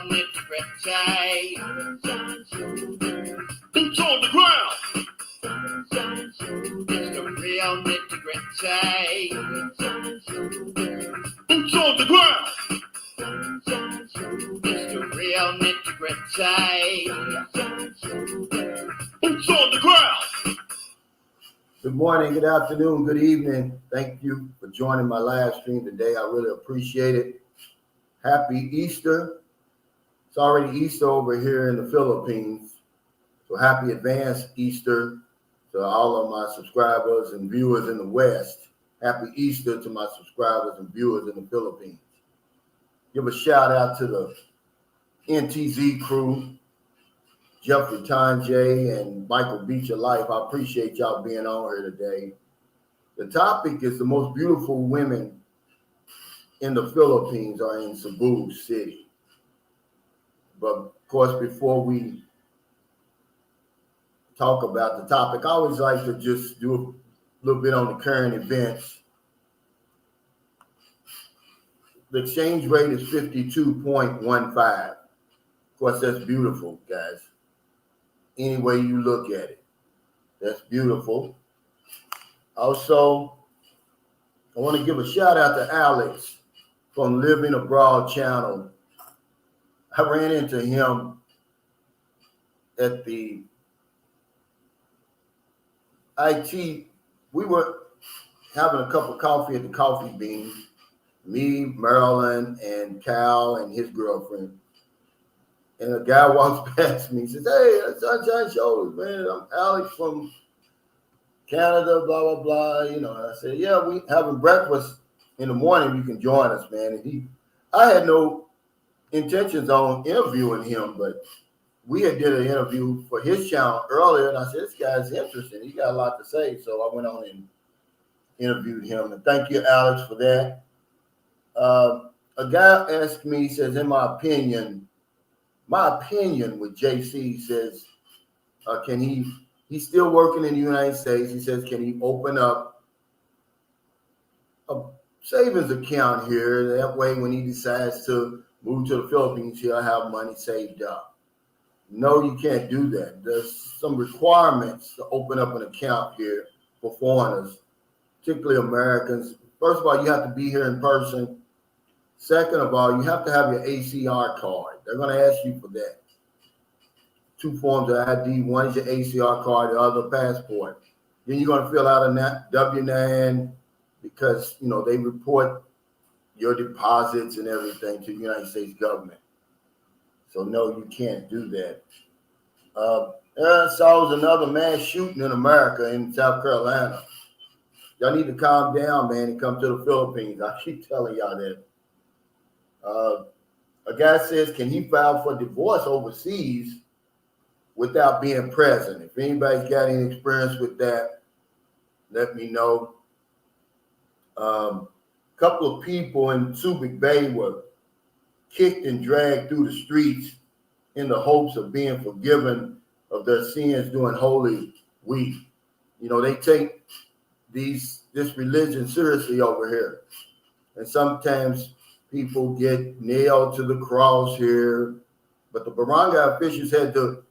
real nitty-gritty. Boots on the ground. It's the real nitty-gritty. Boots on the ground. It's the real nitty-gritty. Boots on the ground. Good morning, good afternoon, good evening. Thank you for joining my live stream today. I really appreciate it. Happy Easter. It's already Easter over here in the Philippines. So happy advanced Easter to all of my subscribers and viewers in the West. Happy Easter to my subscribers and viewers in the Philippines. Give a shout out to the NTZ crew, Jeffrey Tanjay and Michael Beecher Life. I appreciate y'all being on here today. The topic is the most beautiful women in the Philippines are in Cebu City. But of course, before we talk about the topic, I always like to just do a little bit on the current events. The exchange rate is 52.15. Of course, that's beautiful, guys. Any way you look at it, that's beautiful. Also, I want to give a shout out to Alex from Living Abroad channel. I ran into him at the IT. We were having a cup of coffee at the Coffee Bean, me, Marilyn, and Cal and his girlfriend. And a guy walks past me. He says, "Hey, that's Sunshine Shoulders, man. I'm Alex from Canada, blah, blah, blah." You know, and I said, "Yeah, we having breakfast in the morning. You can join us, man." And I had no intentions on interviewing him, but we had did an interview for his channel earlier. And I said, "This guy's interesting. He got a lot to say." So I went on and interviewed him. And thank you, Alex, for that. A guy asked me, he says, in my opinion with JC, says, he's still working in the United States. He says, can he open up a savings account here? That way, when he decides to move to the Philippines, he'll have money saved up. No, you can't do that. There's some requirements to open up an account here for foreigners, particularly Americans. First of all, you have to be here in person. Second of all, you have to have your ACR card. They're going to ask you for that. 2 forms of ID. One is your ACR card, the other passport. Then you're going to fill out a W-9 because, you know, they report your deposits and everything to the United States government. So, no, you can't do that. So was another mass shooting in America in South Carolina. Y'all need to calm down, man, and come to the Philippines. I keep telling y'all that. A guy says, can he file for divorce overseas without being present? If anybody's got any experience with that, let me know. Couple of people in Subic Bay were kicked and dragged through the streets in the hopes of being forgiven of their sins during Holy Week. You know, they take this religion seriously over here. And sometimes people get nailed to the cross here. But the barangay officials had to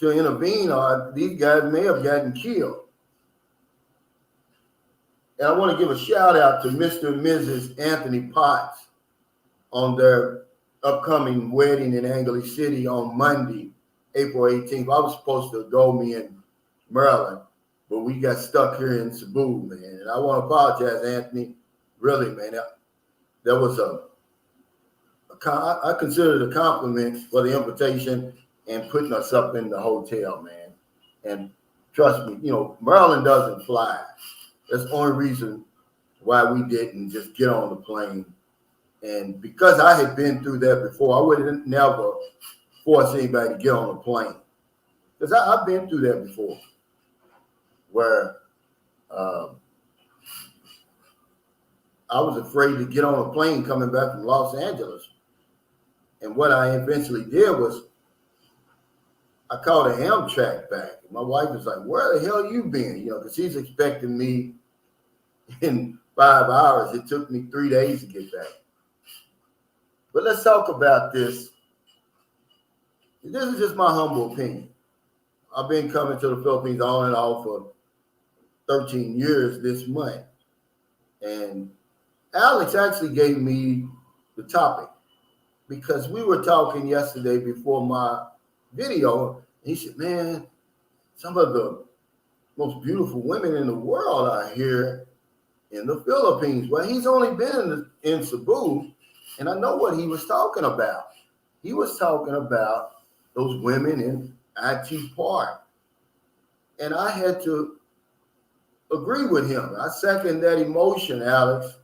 intervene, or these guys may have gotten killed. And I want to give a shout out to Mr. and Mrs. Anthony Potts on their upcoming wedding in Angeles City on Monday, April 18th. I was supposed to go, me and Maryland, but we got stuck here in Cebu, man. And I want to apologize, Anthony. Really, man. That was I consider it a compliment for the invitation and putting us up in the hotel, man. And trust me, you know, Maryland doesn't fly. That's the only reason why we didn't just get on the plane. And because I had been through that before, I would have never forced anybody to get on a plane. Because I've been through that before, where I was afraid to get on a plane coming back from Los Angeles. And what I eventually did was I called an Amtrak back. My wife was like, "Where the hell you been?" You know, because she's expecting me in 5 hours. It took me 3 days to get back. But let's talk about this. This is just my humble opinion. I've been coming to the Philippines on and off for 13 years this month. And Alex actually gave me the topic because we were talking yesterday before my video. And he said, man, some of the most beautiful women in the world are here in the Philippines. Well, he's only been in Cebu, and I know what he was talking about. He was talking about those women in IT Park. And I had to agree with him. I second that emotion, Alex.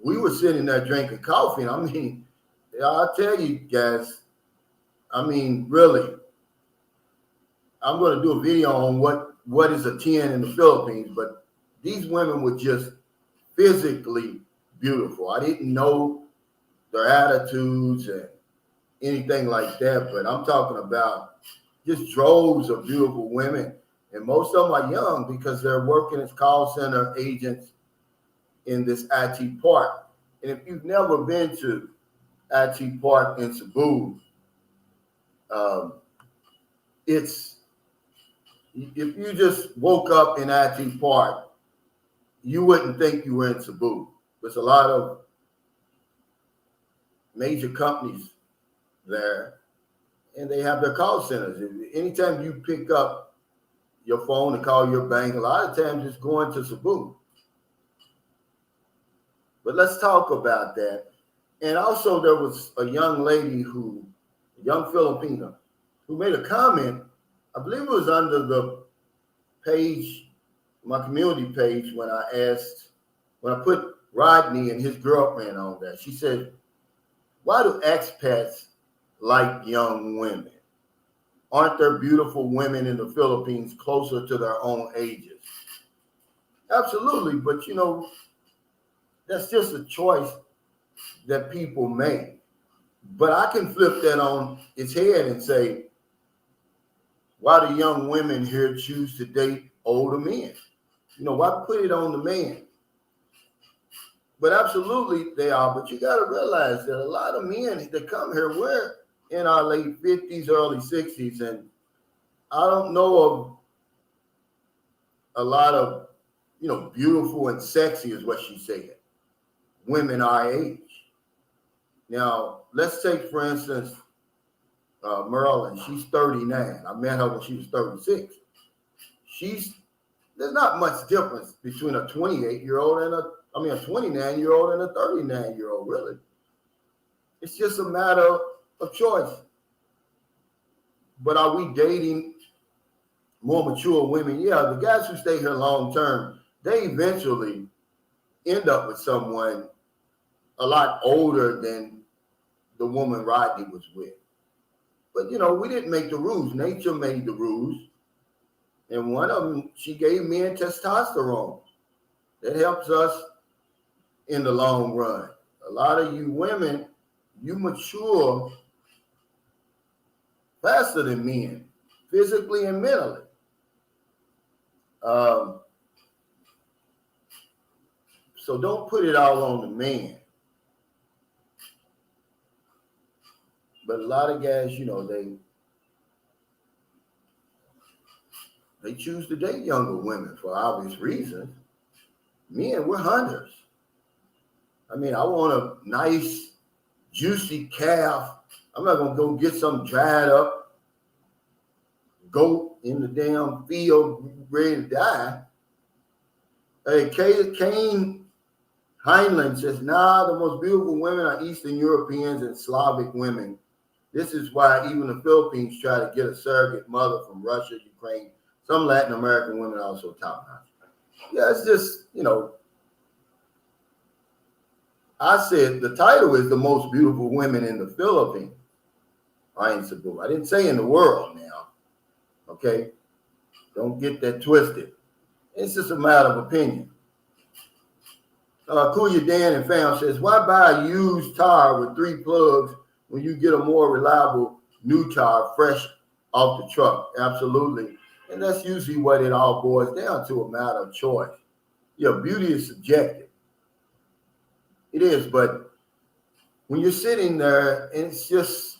We were sitting there drinking coffee, and I mean, I'll tell you guys, I mean, really, I'm going to do a video on what is a 10 in the Philippines, but these women were just physically beautiful. I didn't know their attitudes and anything like that, but I'm talking about just droves of beautiful women. And most of them are young because they're working as call center agents in this IT Park. And if you've never been to IT Park in Cebu, it's, if you just woke up in IT Park, you wouldn't think you were in Cebu. There's a lot of major companies there, and they have their call centers. Anytime you pick up your phone to call your bank, a lot of times it's going to Cebu. But let's talk about that. And also there was a young lady a young Filipina, who made a comment, I believe it was under the page, my community page, when I put Rodney and his girlfriend on there. She said, why do expats like young women? Aren't there beautiful women in the Philippines closer to their own ages? Absolutely, but you know, that's just a choice that people make. But I can flip that on its head and say, why do young women here choose to date older men? You know, why put it on the man? But absolutely they are. But you got to realize that a lot of men that come here, we're in our late 50s, early 60s, and I don't know of a lot of, you know, beautiful and sexy is what she said, women our age. Now, let's take, for instance, Merlin. She's 39. I met her when she was 36. There's not much difference between a 28-year-old and a 29-year-old and a 39-year-old, really. It's just a matter of choice. But are we dating more mature women? Yeah, the guys who stay here long term, they eventually end up with someone a lot older than the woman Rodney was with. But, you know, we didn't make the rules. Nature made the rules. And one of them, she gave men testosterone. That helps us in the long run. A lot of you women, you mature faster than men, physically and mentally. So don't put it all on the man. But a lot of guys, you know, they choose to date younger women for obvious reasons. Men, we're hunters. I mean, I want a nice, juicy calf. I'm not going to go get some dried up goat in the damn field ready to die. Hey, Kane Heinlein says, nah, the most beautiful women are Eastern Europeans and Slavic women. This is why even the Philippines try to get a surrogate mother from Russia, Ukraine. Some Latin American women also top-notch. Yeah, it's just, you know, I said the title is the most beautiful women in the Philippines. I ain't Cebu. I didn't say in the world now. Okay? Don't get that twisted. It's just a matter of opinion. Kuya Dan and fam says, why buy a used tire with 3 plugs when you get a more reliable new tire fresh off the truck? Absolutely. And that's usually what it all boils down to, a matter of choice. Beauty is subjective. It is, but when you're sitting there, and it's just,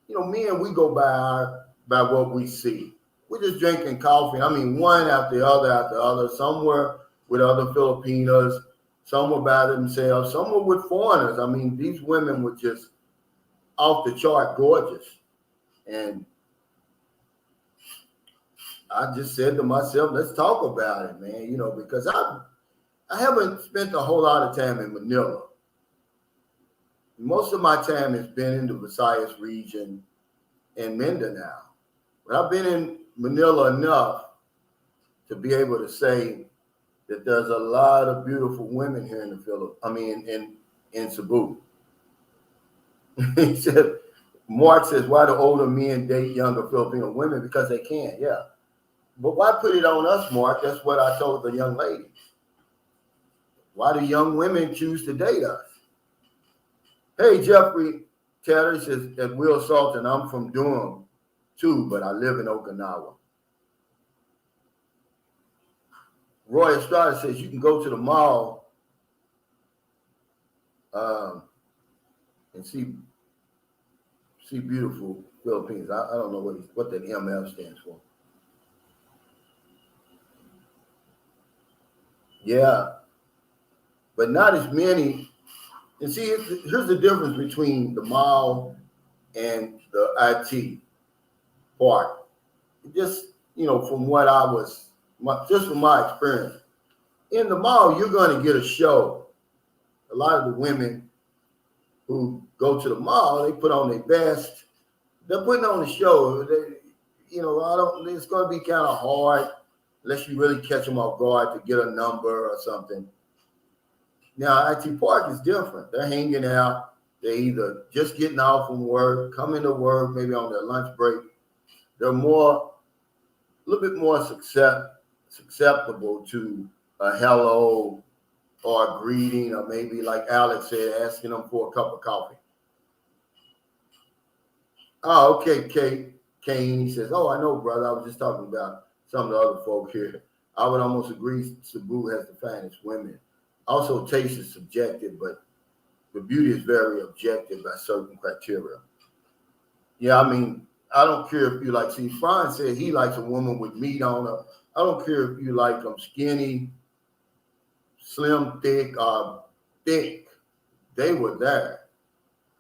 men, we go by what we see. We're just drinking coffee. I mean, one after the other. Some were with other Filipinos, some were by themselves, some were with foreigners. I mean, these women were just off the chart gorgeous. And I just said to myself, let's talk about it, man, because I haven't spent a whole lot of time in Manila. Most of my time has been in the Visayas region and Mindanao. But I've been in Manila enough to be able to say that there's a lot of beautiful women here in the Philippines. In Cebu. He said, Mark says, why do older men date younger Filipino women? Because they can, yeah. But why put it on us, Mark? That's what I told the young lady. Why do young women choose to date us? Hey, Jeffrey Tatter says, at Will Salton, I'm from Durham too, but I live in Okinawa. Roy Estrada says, you can go to the mall and see beautiful Philippines. I don't know what that MF stands for. Yeah, but not as many. And see, here's the difference between the mall and the IT part. Just, from what just from my experience. In the mall, you're going to get a show. A lot of the women who go to the mall, they put on their best. They're putting on a show. It's going to be kind of hard unless you really catch them off guard to get a number or something. Now, IT Park is different. They're hanging out. They're either just getting off from work, coming to work, maybe on their lunch break. They're a little bit more susceptible to a hello or a greeting, or maybe like Alex said, asking them for a cup of coffee. Oh, okay, Kane, he says, oh, I know, brother. I was just talking about some of the other folk here. I would almost agree Cebu has the finest women. Also, taste is subjective, but the beauty is very objective by certain criteria. Yeah, I mean, I don't care if you like, see, Brian said he likes a woman with meat on her. I don't care if you like them skinny, slim, thick, or thick. They were there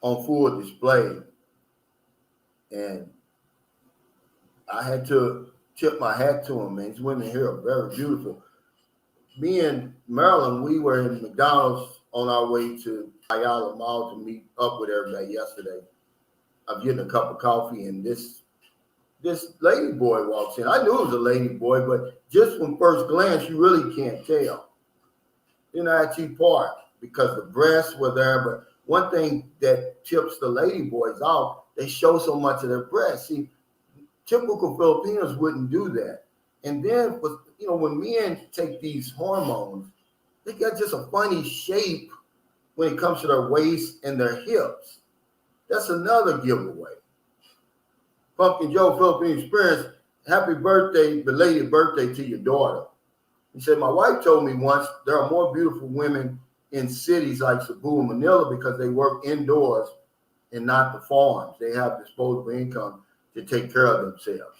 on full display. And I had to tip my hat to them, man. These women here are very beautiful. Me and Marilyn, we were in McDonald's on our way to Ayala Mall to meet up with everybody yesterday. I'm getting a cup of coffee, and this lady boy walks in. I knew it was a lady boy, but just from first glance, you really can't tell. In IT Park, because the breasts were there, but one thing that tips the lady boys off, they show so much of their breasts. See, typical Filipinos wouldn't do that. And then, when men take these hormones, they got just a funny shape when it comes to their waist and their hips. That's another giveaway. Pumpkin Joe Philippine Experience, happy birthday, belated birthday to your daughter. He said, my wife told me once there are more beautiful women in cities like Cebu and Manila because they work indoors and not the farms. They have disposable income to take care of themselves.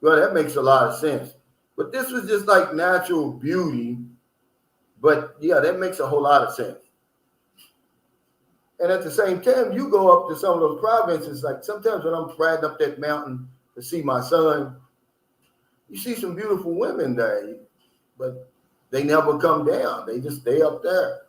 Well, that makes a lot of sense. But this was just like natural beauty. But yeah, that makes a whole lot of sense. And at the same time, you go up to some of those provinces, like sometimes when I'm riding up that mountain to see my son, you see some beautiful women there, but they never come down. They just stay up there.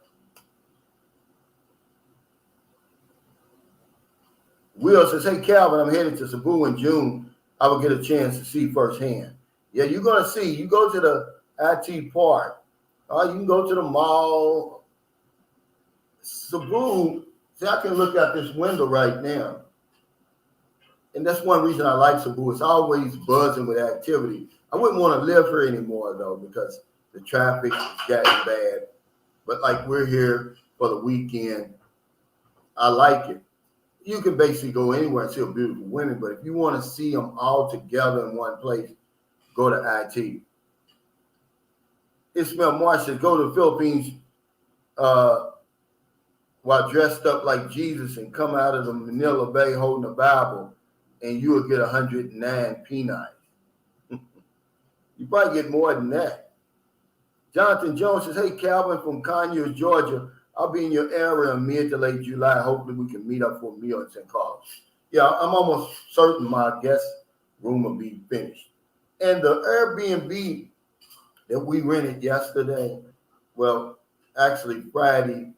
Will says, hey, Calvin, I'm headed to Cebu in June. I will get a chance to see firsthand. Yeah, you're going to see. You go to the IT Park. You can go to the mall. Cebu, see, I can look out this window right now. And that's one reason I like Cebu. It's always buzzing with activity. I wouldn't want to live here anymore, though, because the traffic is getting bad. But like we're here for the weekend, I like it. You can basically go anywhere and see beautiful women, but if you want to see them all together in one place, go to IT. Ismail Marsh says, go to the Philippines while dressed up like Jesus and come out of the Manila Bay holding a Bible, and you will get 109 peanuts. You probably get more than that. Jonathan Jones says, hey, Calvin from Conyers, Georgia. I'll be in your area in mid to late July. Hopefully we can meet up for a meal in St. Carlos. Yeah, I'm almost certain my guest room will be finished. And the Airbnb that we rented yesterday, well, actually Friday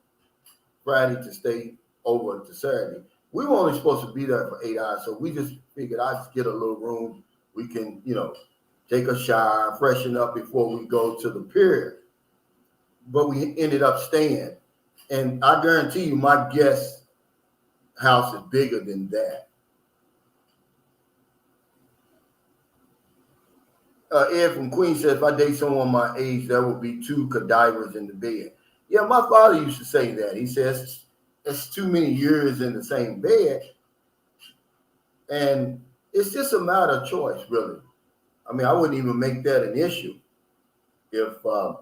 to stay over to Saturday. We were only supposed to be there for 8 hours, so we just figured I'd just get a little room. We can, take a shower, freshen up before we go to the pier. But we ended up staying. And I guarantee you my guest house is bigger than that. Ed from Queens says, if I date someone my age, there will be 2 cadavers in the bed. Yeah, my father used to say that. He says, it's too many years in the same bed. And it's just a matter of choice, really. I mean, I wouldn't even make that an issue. If a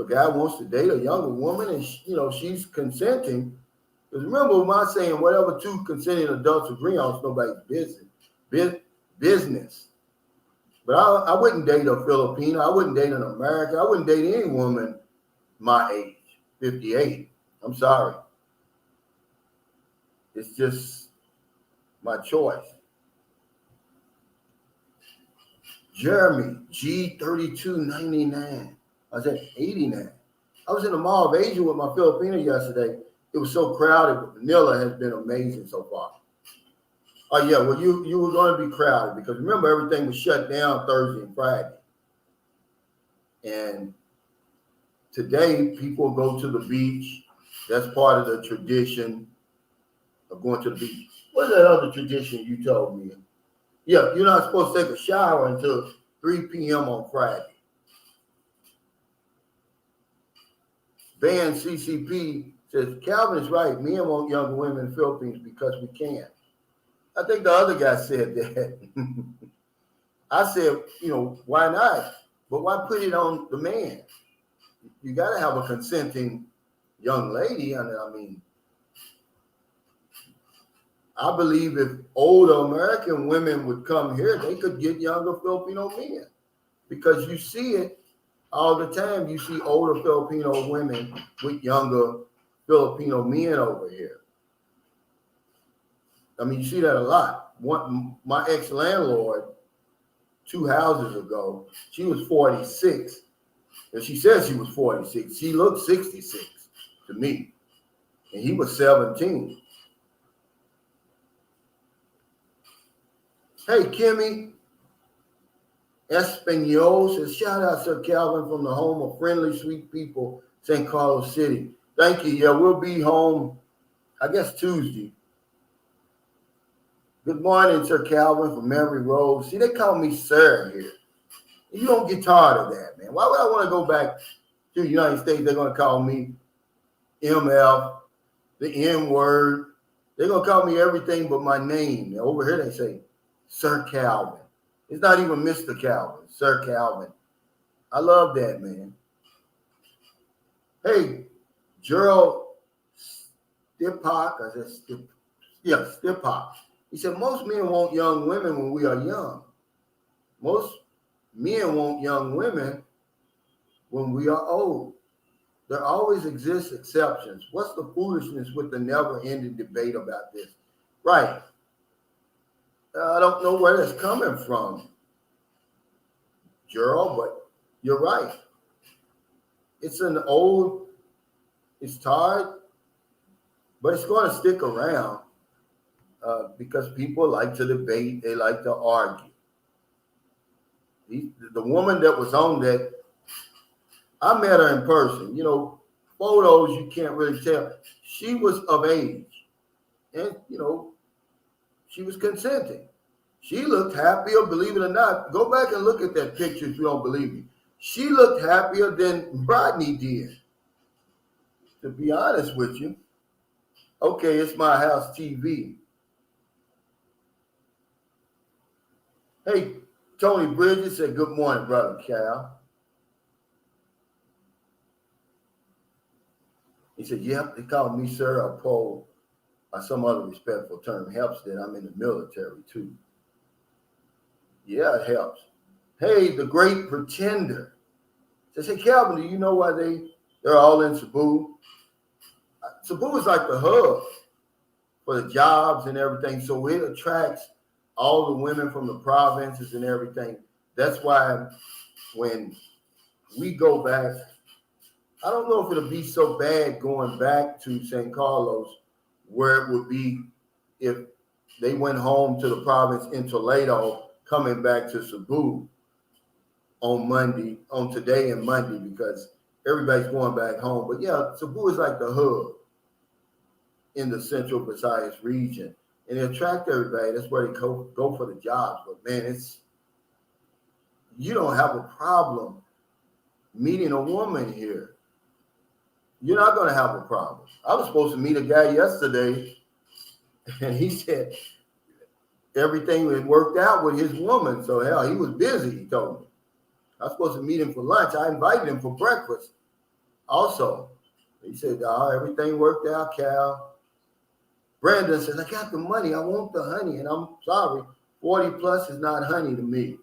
guy wants to date a younger woman and, she's consenting, because remember my saying, whatever 2 consenting adults agree on is nobody's business. But I wouldn't date a Filipino. I wouldn't date an American. I wouldn't date any woman my age, 58. I'm sorry. It's just my choice. Jeremy, G3299. I was at 89. I was in the Mall of Asia with my Filipino yesterday. It was so crowded, but Manila has been amazing so far. Oh, yeah, well, you were going to be crowded because remember, everything was shut down Thursday and Friday. And today, people go to the beach. That's part of the tradition of going to the beach. What's that other tradition you told me? Yeah, you're not supposed to take a shower until 3 p.m. on Friday. Van CCP says, Calvin is right. Men want younger women in the Philippines because we can. I think the other guy said that. I said, why not? But why put it on the man? You got to have a consenting young lady. I mean, I believe if older American women would come here, they could get younger Filipino men. Because you see it all the time. You see older Filipino women with younger Filipino men over here. I mean, you see that a lot. My ex-landlord, 2 houses ago, she was 46. And she said she was 46. She looked 66 to me. And he was 17. Hey, Kimmy Espanol says, shout out Sir Calvin from the home of friendly, sweet people, St. Carlos City. Thank you. Yeah, we'll be home, I guess, Tuesday. Good morning, Sir Calvin from Mary Rose. See, they call me Sir here. You don't get tired of that, man. Why would I want to go back to the United States? They're going to call me MF, the N-word. They're going to call me everything but my name. And over here, they say Sir Calvin. It's not even Mr. Calvin, Sir Calvin. I love that, man. Hey, Gerald Stipak, I said Stipak. He said, most men want young women when we are young. Most men want young women when we are old. There always exists exceptions. What's the foolishness with the never-ending debate about this? Right. I don't know where that's coming from, Gerald, but you're right. It's tired, but it's going to stick around because people like to debate. They like to argue. The woman that was on that, I met her in person. Photos, you can't really tell. She was of age and, she was consenting. She looked happier, believe it or not. Go back and look at that picture if you don't believe me. She looked happier than Rodney did, to be honest with you. Okay, it's my house TV. Hey, Tony Bridges said, good morning, Brother Cal. He said, you have to call me sir or Paul or some other respectful term. Helps that I'm in the military too. Yeah, it helps. Hey, the great pretender. Says, hey, Calvin, do you know why they're all in Cebu? Cebu is like the hub for the jobs and everything. So it attracts all the women from the provinces and everything. That's why when we go back, I don't know if it'll be so bad going back to San Carlos where it would be if they went home to the province in Toledo, coming back to Cebu on today and Monday, because everybody's going back home. But yeah, Cebu is like the hub in the central Visayas region, and they attract everybody. That's where they go for the jobs. But man, you don't have a problem meeting a woman here. You're not going to have a problem. I was supposed to meet a guy yesterday, and he said everything had worked out with his woman. So hell, he was busy, he told me. I was supposed to meet him for lunch. I invited him for breakfast also. He said, everything worked out, Cal. Brandon says, I got the money. I want the honey. And I'm sorry, 40 plus is not honey to me.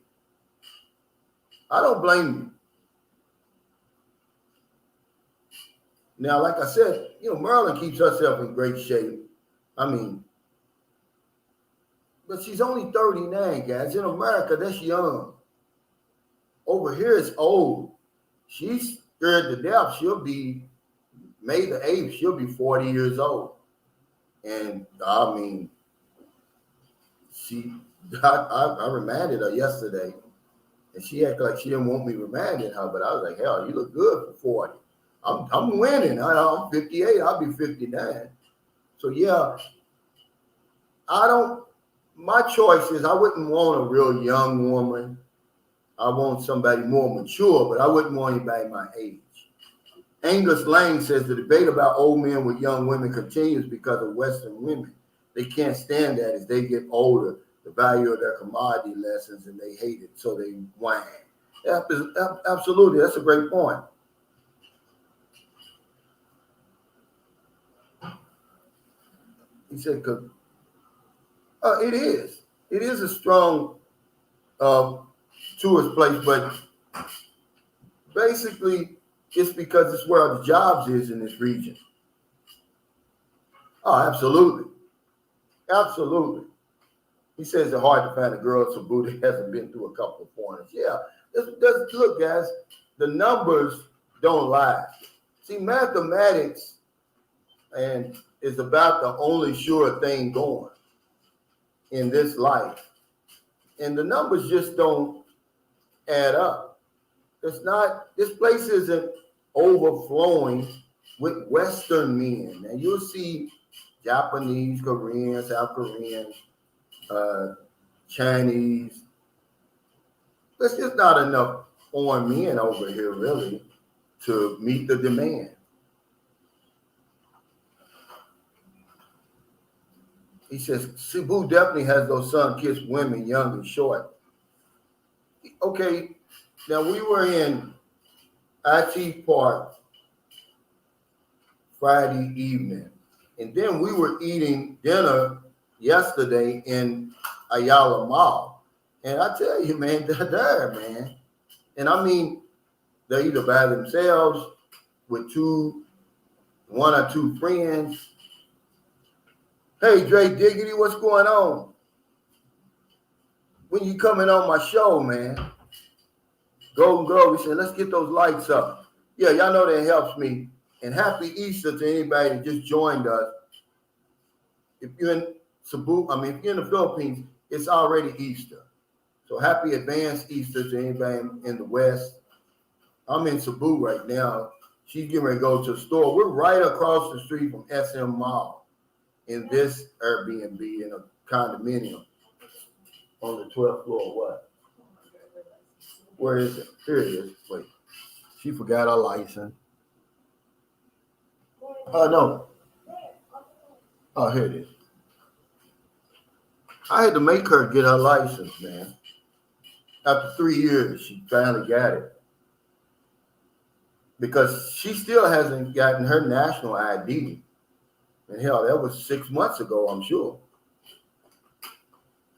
I don't blame you. Now, like I said, Maryland keeps herself in great shape. I mean, but she's only 39, guys. In America, that's young. Over here, it's old. She's scared to death. She'll be May the 8th. She'll be 40 years old. And I mean, I reminded her yesterday, and she acted like she didn't want me reminding her. But I was like, hell, you look good for 40. I'm winning. I'm 58. I'll be 59. So yeah, my choice is I wouldn't want a real young woman. I want somebody more mature, but I wouldn't want anybody my age. Angus Lang says the debate about old men with young women continues because of Western women. They can't stand that as they get older, the value of their commodity lessens, and they hate it, so they whine. Absolutely, that's a great point. He said, it is a strong tourist place, but basically it's because it's where the jobs is in this region. Oh, absolutely. Absolutely. He says it's hard to find a girl in Cebu that hasn't been through a couple of foreigners. Yeah, look, guys, the numbers don't lie. See, mathematics is about the only sure thing going in this life. And the numbers just don't add up. This place isn't overflowing with Western men. And you'll see Japanese, Koreans, South Koreans, Chinese. There's just not enough foreign men over here, really, to meet the demand. He says, Cebu definitely has those sun-kissed women, young and short. Okay, now we were in IT Park Friday evening, and then we were eating dinner yesterday in Ayala Mall. And I tell you, man, they're there, man. And I mean, they're either by themselves with one or two friends. Hey, Dre Diggity, what's going on? When you coming on my show, man? Golden Globe, we said, let's get those lights up. Yeah, y'all know that helps me. And happy Easter to anybody that just joined us. If you're in Cebu, if you're in the Philippines, it's already Easter. So happy advanced Easter to anybody in the West. I'm in Cebu right now. She's getting ready to go to the store. We're right across the street from SM Mall in this Airbnb in a condominium on the 12th floor. What? Where is it? Here it is. Wait. She forgot her license. Oh, no. Oh, here it is. I had to make her get her license, man. After 3 years, she finally got it. because she still hasn't gotten her national ID. And hell, that was 6 months ago, I'm sure.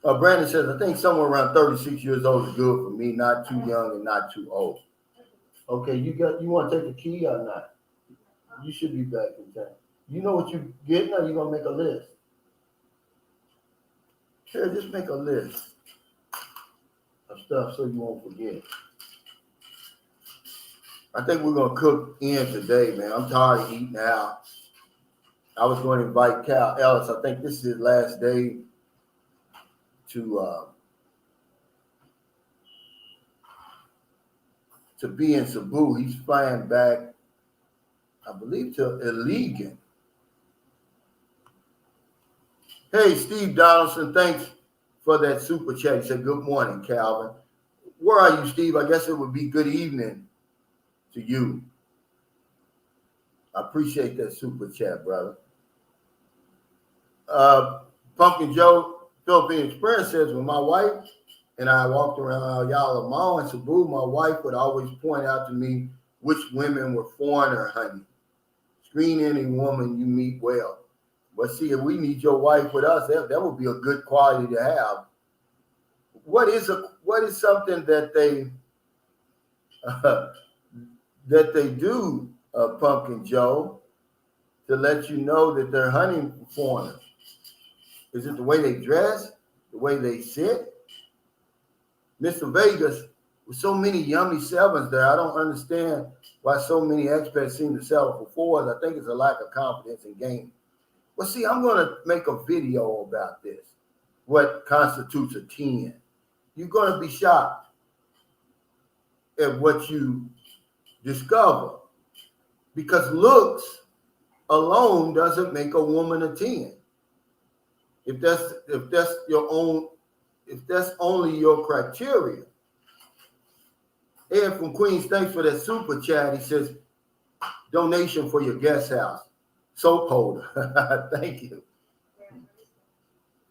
Brandon says, I think somewhere around 36 years old is good for me, not too young and not too old. Okay, you want to take the key or not? You should be back in time. You know what you're getting, or you gonna make a list? Sure, just make a list of stuff so you won't forget. I think we're gonna cook in today, man. I'm tired of eating out. I was going to invite Cal Ellis. I think this is his last day to be in Cebu. He's flying back, I believe, to Iligan. Hey, Steve Donaldson, thanks for that super chat. He said, good morning, Calvin. Where are you, Steve? I guess it would be good evening to you. I appreciate that super chat, brother. Pumpkin Joe, Philippine Experience says, when my wife and I walked around Yala Mall in Cebu, my wife would always point out to me which women were foreigner, honey. Screen any woman you meet well. But see, if we need your wife with us, that would be a good quality to have. What is something that they do, Pumpkin Joe, to let you know that they're hunting for foreigners? Is it the way they dress, the way they sit? Mr. Vegas, with so many yummy sevens there, I don't understand why so many experts seem to settle for fours. I think it's a lack of confidence in gaming. Well, see, I'm going to make a video about this, what constitutes a 10. You're going to be shocked at what you discover, because looks alone doesn't make a woman a 10. If that's only your criteria. Ed from Queens, thanks for that super chat. He says, donation for your guest house. Soap holder. Thank you.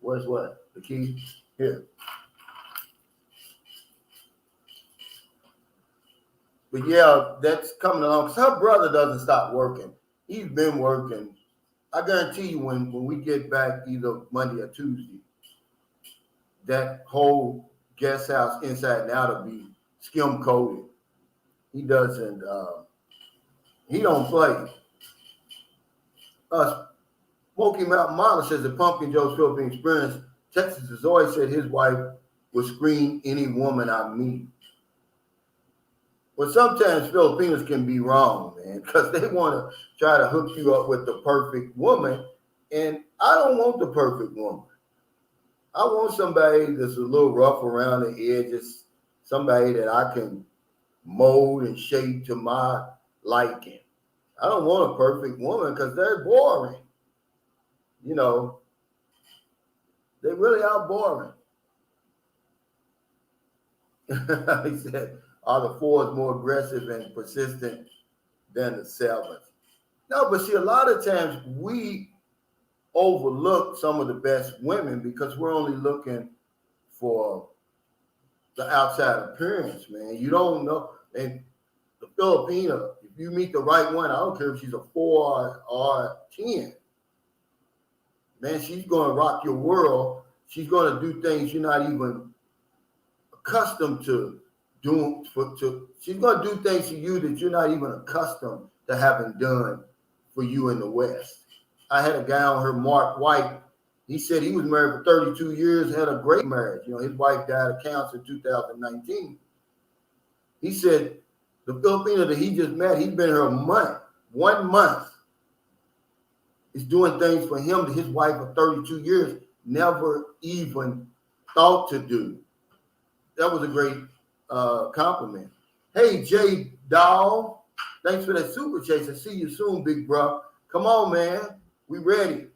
Where's what? The key? Here. But yeah, that's coming along. Because her brother doesn't stop working. He's been working. I guarantee you when we get back either Monday or Tuesday, that whole guest house inside and out will be skim coated. He doesn't, he don't play. Smoky Mountain Model says the Pumpkin Joe's Philippine Experience, Texas has always said his wife will screen any woman I meet. Well, sometimes Filipinos can be wrong, man, because they want to try to hook you up with the perfect woman. And I don't want the perfect woman. I want somebody that's a little rough around the edges, somebody that I can mold and shape to my liking. I don't want a perfect woman because they're boring. You know, they really are boring. He said, are the fours more aggressive and persistent than the sevens? No, but see, a lot of times we overlook some of the best women because we're only looking for the outside appearance, man. You don't know. And the Filipino, if you meet the right one, I don't care if she's a 4 or a 10. Man, she's going to rock your world. She's going to do things you're not even accustomed to doing. She's going to do things to you that you're not even accustomed to having done for you in the West. I had a guy on her, Mark White. He said he was married for 32 years, had a great marriage. You know, his wife died of cancer in 2019. He said the Filipino that he just met, he's been here a month, 1 month. He's doing things for him that his wife of 32 years never even thought to do. That was a great compliment. Hey, Jay Doll, thanks for that super chase. I see you soon, big bro. Come on, man. We ready.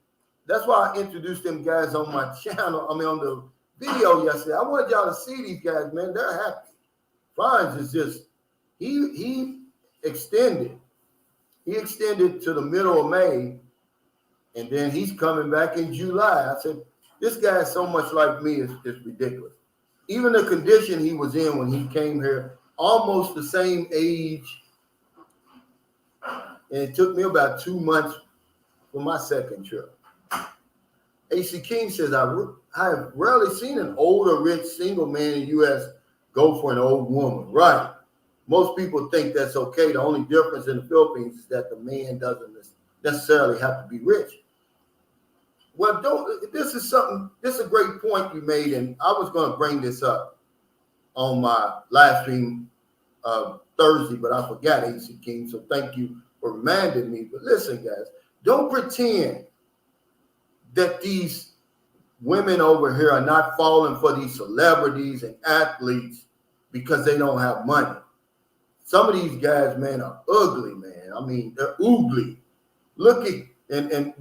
That's why I introduced them guys on my channel. On the video yesterday. I wanted y'all to see these guys, man. They're happy. Franz is just, he extended. He extended to the middle of May, and then he's coming back in July. I said, this guy is so much like me, it's ridiculous. Even the condition he was in when he came here, almost the same age And it took me about 2 months for my second trip. AC King says, I have rarely seen an older, rich, single man in the U.S. go for an old woman. Right. Most people think that's okay. The only difference in the Philippines is that the man doesn't necessarily have to be rich. Well, this is a great point you made, and I was going to bring this up on my live stream Thursday, but I forgot, AC King, so thank you for reminding me. But listen, guys, don't pretend that these women over here are not falling for these celebrities and athletes because they don't have money. Some of these guys, man, are ugly, man. I mean, they're oogly. Look at, and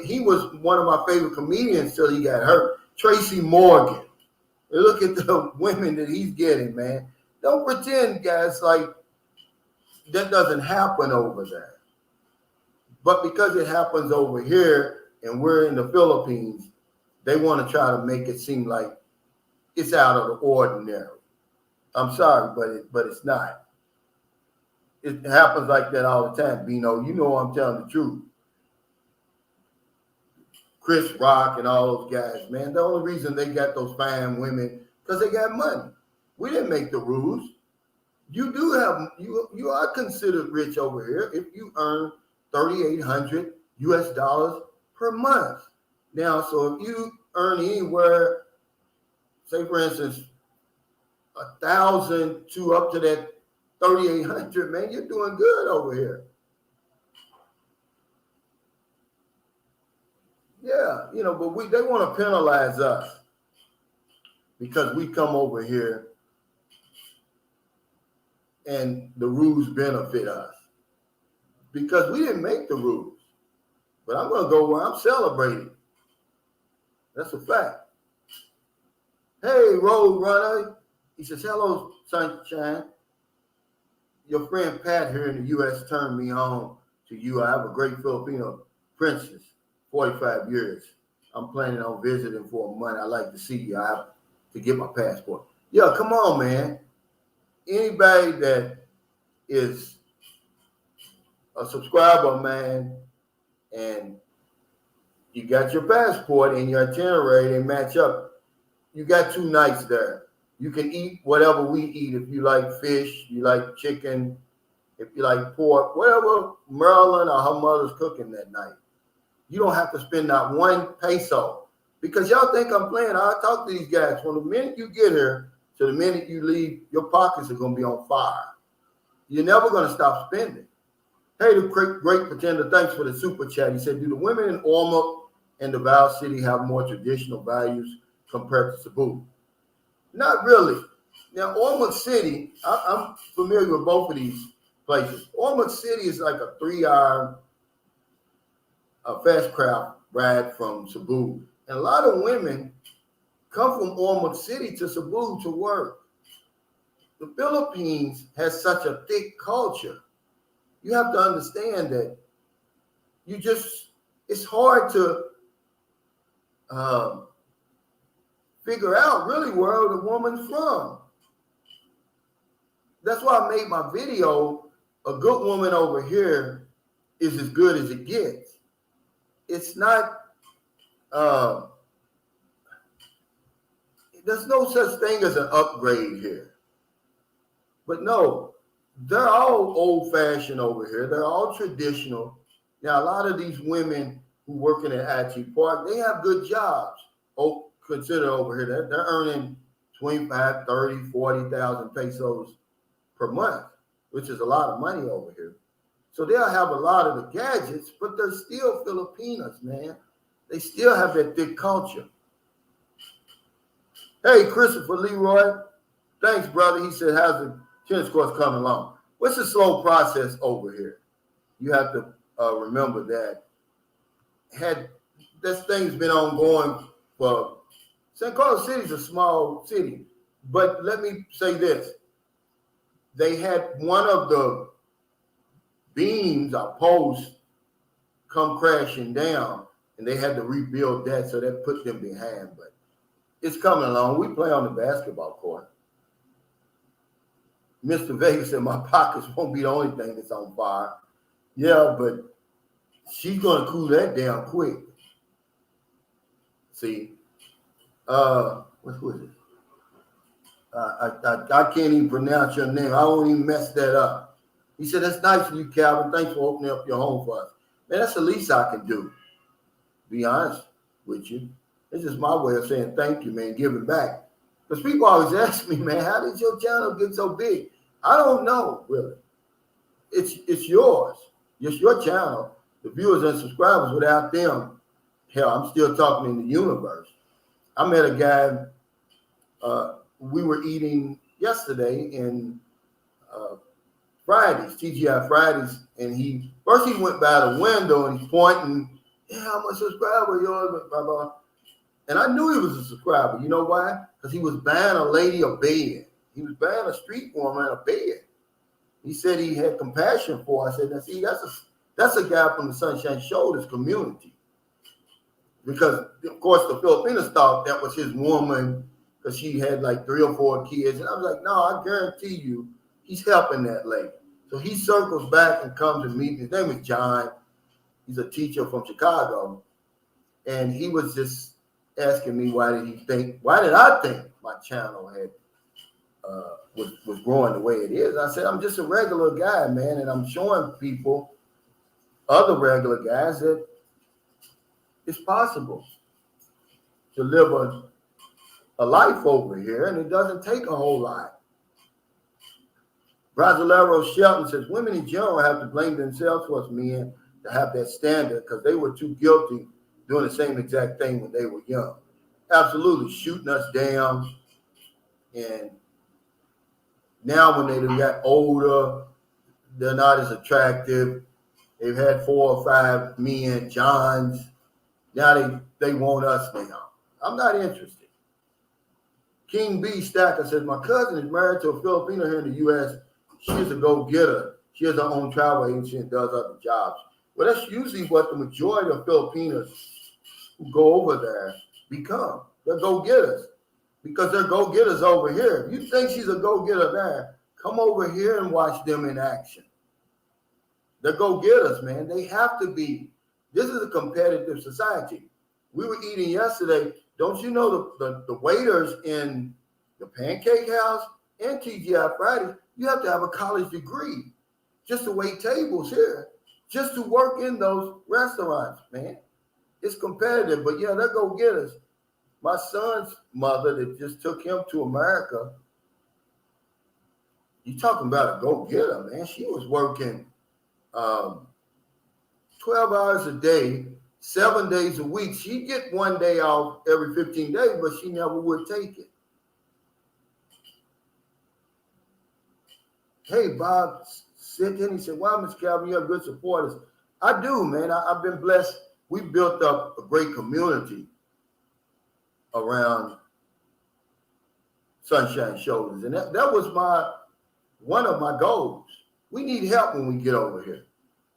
he was one of my favorite comedians till he got hurt. Tracy Morgan. Look at the women that he's getting, man. Don't pretend, guys, like that doesn't happen over there. But because it happens over here and we're in the Philippines, they want to try to make it seem like it's out of the ordinary. I'm sorry, but it's not. It happens like that all the time, Bino. You know I'm telling the truth. Chris Rock and all those guys, man. The only reason they got those fine women because they got money. We didn't make the rules. You do have you are considered rich over here if you earn $3,800 US per month. Now, so if you earn anywhere, say for instance, 1,000 to up to that 3,800, man, you're doing good over here. Yeah, but they want to penalize us because we come over here and the rules benefit us because we didn't make the rules. But I'm going to go where I'm celebrating. That's a fact. Hey, Road Runner. He says, hello, Sunshine. Your friend Pat here in the U.S. turned me on to you. I have a great Filipino princess, 45 years. I'm planning on visiting for a month. I'd like to see you. I have to get my passport. Yeah, come on, man. Anybody that is a subscriber, man, and you got your passport and your itinerary, they match up. You got 2 nights there. You can eat whatever we eat. If you like fish, you like chicken, if you like pork, whatever Marilyn or her mother's cooking that night. You don't have to spend not 1 peso because y'all think I'm playing. I talk to these guys. From the minute you get here to the minute you leave, your pockets are going to be on fire. You're never going to stop spending. Hey, the great pretender, thanks for the super chat. He said, do the women in Ormoc and Davao City have more traditional values compared to Cebu? Not really. Now, Ormoc City, I'm familiar with both of these places. Ormoc City is like a 3-hour fast craft ride from Cebu. And a lot of women come from Ormoc City to Cebu to work. The Philippines has such a thick culture. You have to understand that it's hard to figure out really where the woman's from. That's why I made my video, a good woman over here is as good as it gets. It's not, there's no such thing as an upgrade here. But no, they're all old-fashioned over here. They're all traditional. Now, a lot of these women who working at IT Park, they have good jobs. Oh, consider over here, they're earning 25, 30, 40,000 pesos per month, which is a lot of money over here. So they'll have a lot of the gadgets, but they're still Filipinos, man. They still have that thick culture. Hey, Christopher Leroy. Thanks, brother. He said, how's the tennis course coming along? What's the slow process over here? You have to remember that this thing's been ongoing for San Carlos City is a small city, but let me say this. They had one of the beams or posts come crashing down, and they had to rebuild that, so that put them behind. But it's coming along. We play on the basketball court. Mr. Vegas said my pockets won't be the only thing that's on fire. Yeah, but she's gonna cool that down quick. See, who is it? I can't even pronounce your name. I won't even mess that up. He said, "That's nice of you, Calvin. Thanks for opening up your home for us." Man, that's the least I can do. Be honest with you. It's just my way of saying thank you, man, giving back. Because people always ask me, man, how did your channel get so big? I don't know, really. It's yours. It's your channel. The viewers and subscribers, without them, hell, I'm still talking in the universe. I met a guy, we were eating yesterday in Fridays, TGI Fridays, and he went by the window and he's pointing, "Yeah, I'm a subscriber, yours, blah, blah." And I knew he was a subscriber. You know why? Because he was buying a lady a bed. He was buying a street woman a bed. He said he had compassion for her. I said, "Now see, that's a guy from the Sunshine Shoulders community." Because, of course, the Filipinos thought that was his woman because she had like 3 or 4 kids. And I was like, no, I guarantee you he's helping that lady. So he circles back and comes and meets. His name is John. He's a teacher from Chicago. And he was just asking me why did I think my channel had was growing the way it is. I said, I'm just a regular guy, man, and I'm showing people, other regular guys, that it's possible to live a life over here, and it doesn't take a whole lot. Brasilero Shelton says, women in general have to blame themselves for us men to have that standard because they were too guilty doing the same exact thing when they were young. Absolutely, shooting us down. And now when they got older, they're not as attractive. They've had 4 or 5 men, Johns. Now they want us now. I'm not interested. King B Stacker says, my cousin is married to a Filipino here in the U.S. She's a go-getter. She has her own travel agency and does other jobs. Well, that's usually what the majority of Filipinos who go over there become. They're go-getters because they're go-getters over here. If you think she's a go-getter there, come over here and watch them in action. They're go-getters, man. They have to be. This is a competitive society. We were eating yesterday. Don't you know the waiters in the Pancake House and TGI Fridays, you have to have a college degree just to wait tables here, just to work in those restaurants, man. It's competitive, but yeah, they're go-getters. My son's mother that just took him to America, you talking about a go-getter, man. She was working 12 hours a day, 7 days a week. She'd get 1 day off every 15 days, but she never would take it. Hey, Bob Sitton, he said, wow, Mr. Calvin, you have good supporters. I do, man. I've been blessed. We built up a great community around Sunshine Shoulders. And that was one of my goals. We need help when we get over here.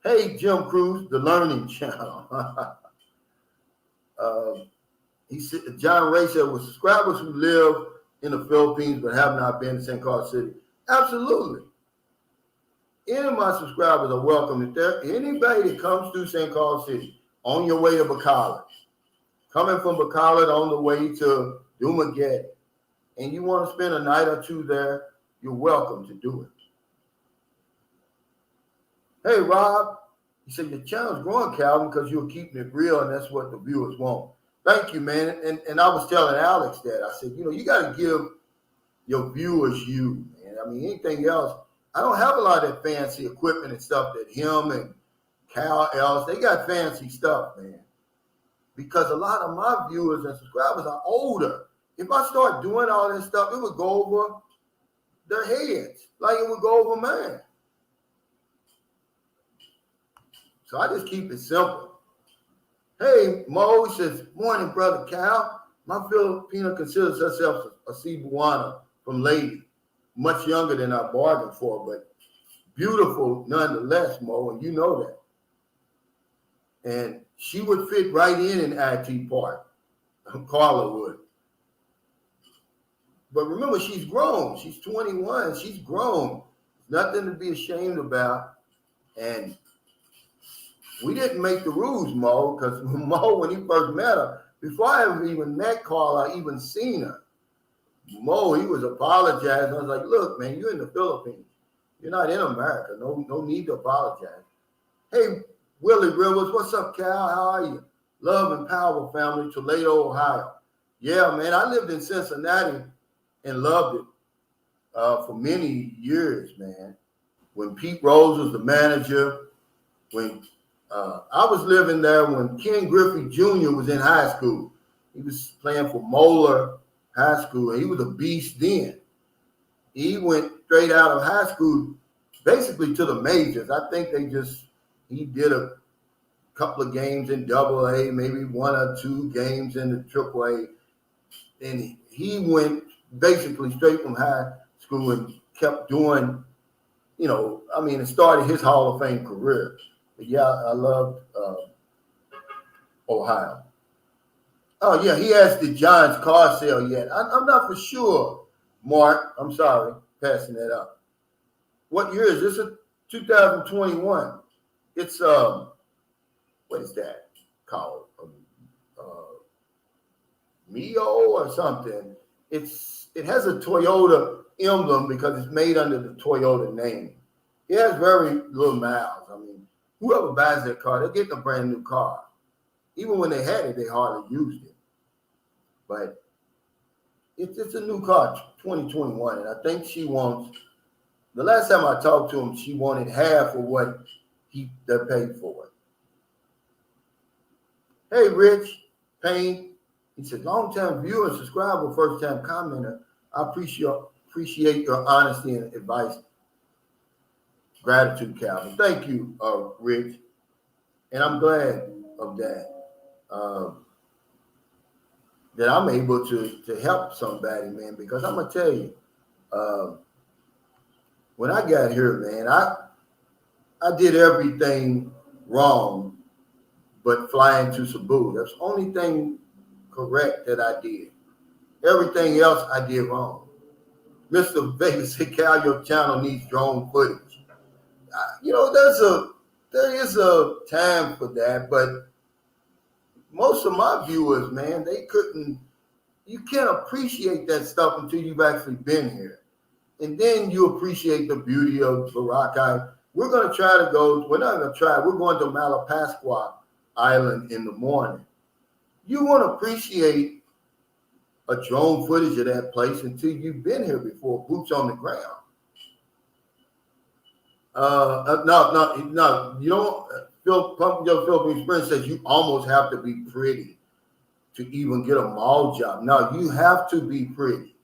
Hey, Jim Cruz, the Learning Channel. He said, John Ray said, with subscribers who live in the Philippines but have not been to St. Carl City. Absolutely. Any of my subscribers are welcome. If there anybody that comes through St. Carl City on your way to Bacolod, coming from Bacolod on the way to Dumaguete, and you want to spend a night or two there, you're welcome to do it. Hey, Rob, he said, your channel's growing, Calvin, because you're keeping it real, and that's what the viewers want. Thank you, man. And I was telling Alex that. I said, you got to give your viewers you, man. I mean, anything else, I don't have a lot of that fancy equipment and stuff that him and Cal Ellis, they got fancy stuff, man. Because a lot of my viewers and subscribers are older. If I start doing all this stuff, it would go over their heads like it would go over mine. So I just keep it simple. Hey, Mo, he says, morning, Brother Cal. My Filipino considers herself a Cebuana from Lady. Much younger than I bargained for, but beautiful nonetheless, Mo, and you know that. And she would fit right in IT Park. Carla would. But remember, she's grown. She's 21. She's grown. Nothing to be ashamed about. And we didn't make the rules, Mo, because Mo, when he first met her, before I ever even met Carla, even seen her, Mo, he was apologizing. I was like, look, man, you're in the Philippines. You're not in America. No need to apologize. Hey, Willie Rivers, what's up, Cal? How are you? Love and Power family, Toledo, Ohio. Yeah, man, I lived in Cincinnati and loved it for many years, man. When Pete Rose was the manager, when I was living there when Ken Griffey Jr. was in high school. He was playing for Moeller High School, and he was a beast then. He went straight out of high school basically to the majors. I think he did a couple of games in AA, maybe one or two games in the AAA. And he went basically straight from high school and kept doing, it started his Hall of Fame career. But yeah, I loved Ohio. Oh, yeah, he asked the Giants car sale yet. I'm not for sure, Mark. I'm sorry, passing that up. What year is this? 2021. It's, what is that called? Mio or something. It has a Toyota emblem because it's made under the Toyota name. It has very little miles. I mean, whoever buys that car, they're getting a brand new car. Even when they had it, they hardly used it. But it's a new car, 2021, and I think she wants. The last time I talked to him, she wanted half of what they paid for it. Hey, Rich Payne, he said, long-time viewer, subscriber, first-time commenter. I appreciate your honesty and advice. Gratitude, Calvin. Thank you, Rich, and I'm glad of that. That I'm able to help somebody, man, because I'm gonna tell you, when I got here, man, I did everything wrong but flying to Cebu. That's the only thing correct that I did. Everything else I did wrong. Mr. Vegas said, Cal, your channel needs drone footage. There is a time for that, but most of my viewers, man, you can't appreciate that stuff until you've actually been here. And then you appreciate the beauty of Boracay. We're not going to try, we're going to Malapascua Island in the morning. You want to appreciate a drone footage of that place until you've been here before, boots on the ground. No, you don't. Your Philippine experience says you almost have to be pretty to even get a mall job. No, you have to be pretty.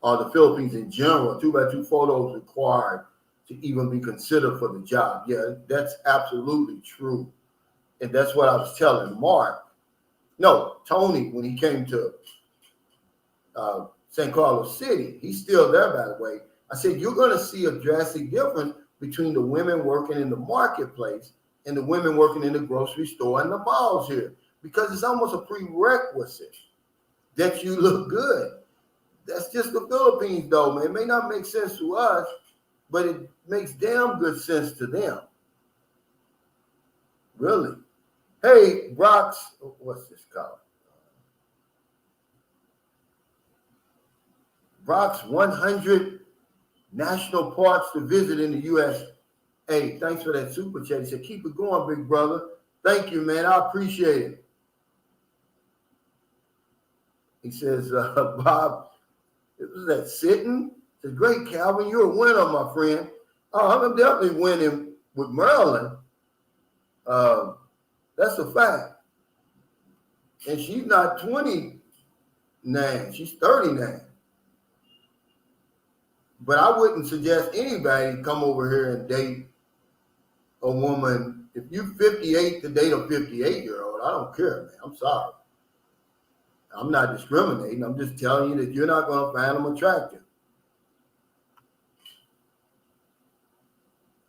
The Philippines in general, 2x2 photos required to even be considered for the job. Yeah, that's absolutely true. And that's what I was telling Tony, when he came to San Carlos City. He's still there, by the way. I said, you're going to see a drastic difference between the women working in the marketplace and the women working in the grocery store and the malls here, because it's almost a prerequisite that you look good. That's just the Philippines, though, man. It may not make sense to us, but it makes damn good sense to them. Really. Hey, Brock's, what's this called? Brock's 100 national parks to visit in the U.S. Hey, thanks for that super chat. He said, keep it going, big brother. Thank you, man. I appreciate it. He says, Bob, was that sitting? He says, great, Calvin. You're a winner, my friend. Oh, I'm definitely winning with Maryland. That's a fact. And she's not 29. She's 39. But I wouldn't suggest anybody come over here and date a woman. If you're 58 to date a 58-year-old, I don't care, man. I'm sorry. I'm not discriminating. I'm just telling you that you're not going to find them attractive.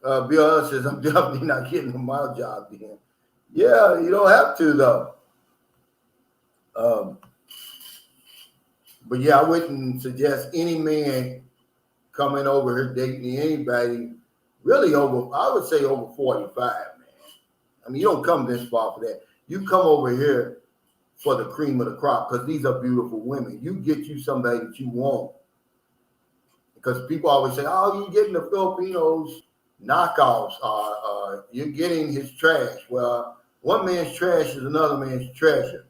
Bill says, I'm definitely not getting a mile job then. Yeah, you don't have to, though. But yeah, I wouldn't suggest any man coming over here dating anybody really over, I would say over 45, man. I mean, you don't come this far for that. You come over here for the cream of the crop because these are beautiful women. You get you somebody that you want. Because people always say, oh, you're getting the Filipinos knockoffs. You're getting his trash. Well, one man's trash is another man's treasure.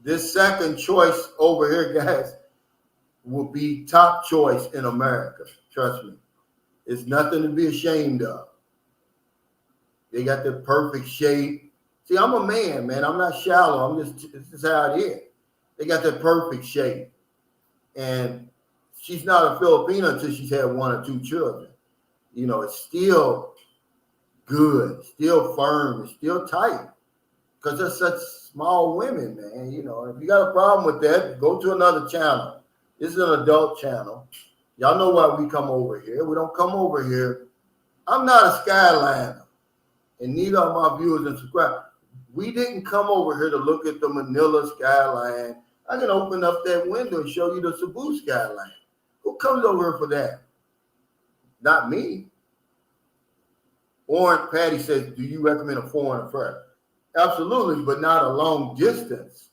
This second choice over here, guys, will be top choice in America. Trust me. It's nothing to be ashamed of. They got the perfect shape. See, I'm a man, man. I'm not shallow. This is how it is. They got that perfect shape. And she's not a Filipino until she's had one or two children. You know, it's still good, still firm, it's still tight. Because they're such small women, man. You know, if you got a problem with that, go to another channel. This is an adult channel. Y'all know why we come over here. We don't come over here. I'm not a skyliner. And neither are my viewers and subscribers. We didn't come over here to look at the Manila skyline. I can open up that window and show you the Cebu skyline. Who comes over here for that? Not me. Orange Patty says, do you recommend a foreign affair? Absolutely, but not a long distance.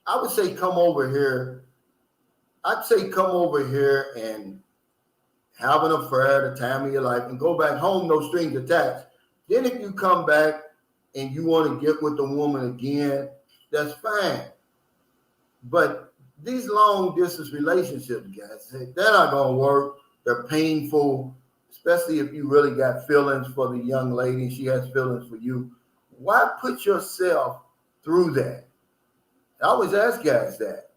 I would say come over here. I'd say come over here and have an affair at the time of your life and go back home, no strings attached. Then if you come back and you want to get with the woman again, that's fine. But these long distance relationships, guys, they're not going to work. They're painful, especially if you really got feelings for the young lady. She has feelings for you. Why put yourself through that? I always ask guys that.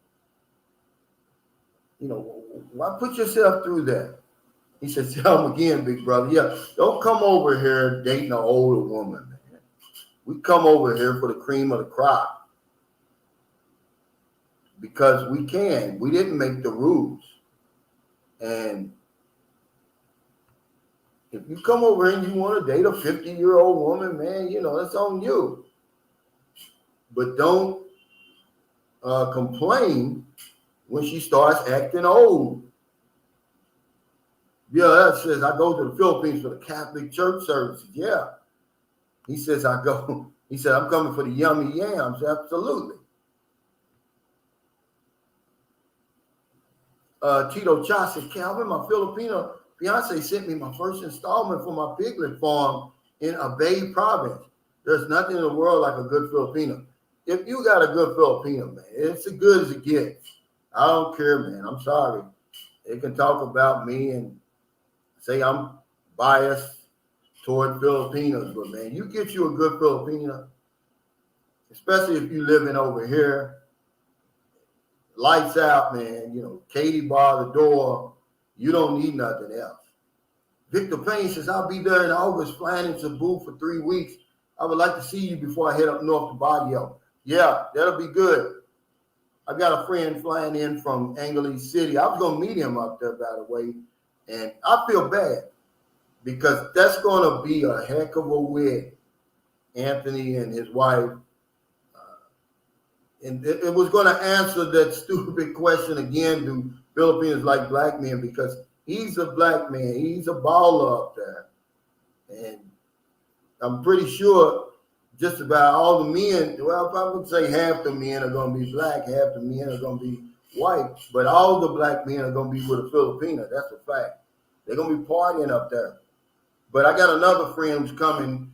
You know, why put yourself through that? He said, tell him again, big brother. Yeah, don't come over here dating an older woman, man. We come over here for the cream of the crop. Because we can. We didn't make the rules. And if you come over here and you want to date a 50-year-old woman, man, you know, that's on you. But don't complain when she starts acting old. Yeah, that says, I go to the Philippines for the Catholic church services. Yeah. He says, I'm coming for the yummy yams. Absolutely. Tito Cha says, Calvin, my Filipino fiance sent me my first installment for my piglet farm in Abay province. There's nothing in the world like a good Filipino. If you got a good Filipino, man, it's as good as it gets. I don't care, man. I'm sorry. They can talk about me and say I'm biased toward Filipinos, but man, you get you a good Filipino, especially if you living over here, lights out, man. You know, Katie bar the door. You don't need nothing else. Victor Payne says, I'll be there in August flying in Cebu for 3 weeks. I would like to see you before I head up north to Baguio. Yeah, that'll be good. I got a friend flying in from Angeles City. I was going to meet him up there, by the way. And I feel bad because that's going to be a heck of a wedding. Anthony and his wife. And it was going to answer that stupid question again, do Filipinos like black men? Because he's a black man. He's a baller up there. And I'm pretty sure just about all the men, well, if I would say half the men are going to be black, half the men are going to be white, but all the black men are going to be with a Filipino. That's a fact. They're going to be partying up there. But I got another friend who's coming,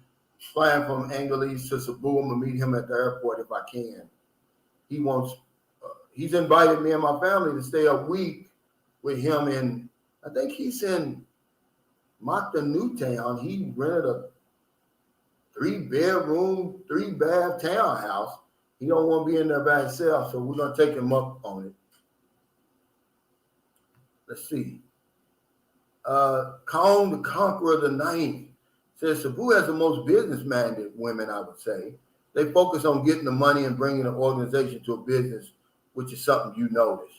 flying from Angeles to Cebu. I'm going to meet him at the airport if I can. He's invited me and my family to stay a week with him in, I think he's in Macta Newtown. He rented a 3-bedroom, 3-bath townhouse. He don't want to be in there by himself, so we're going to take him up on it. Let's see. Kong the Conqueror the Ninth says Cebu has the most business-minded women, I would say. They focus on getting the money and bringing the organization to a business, which is something you notice.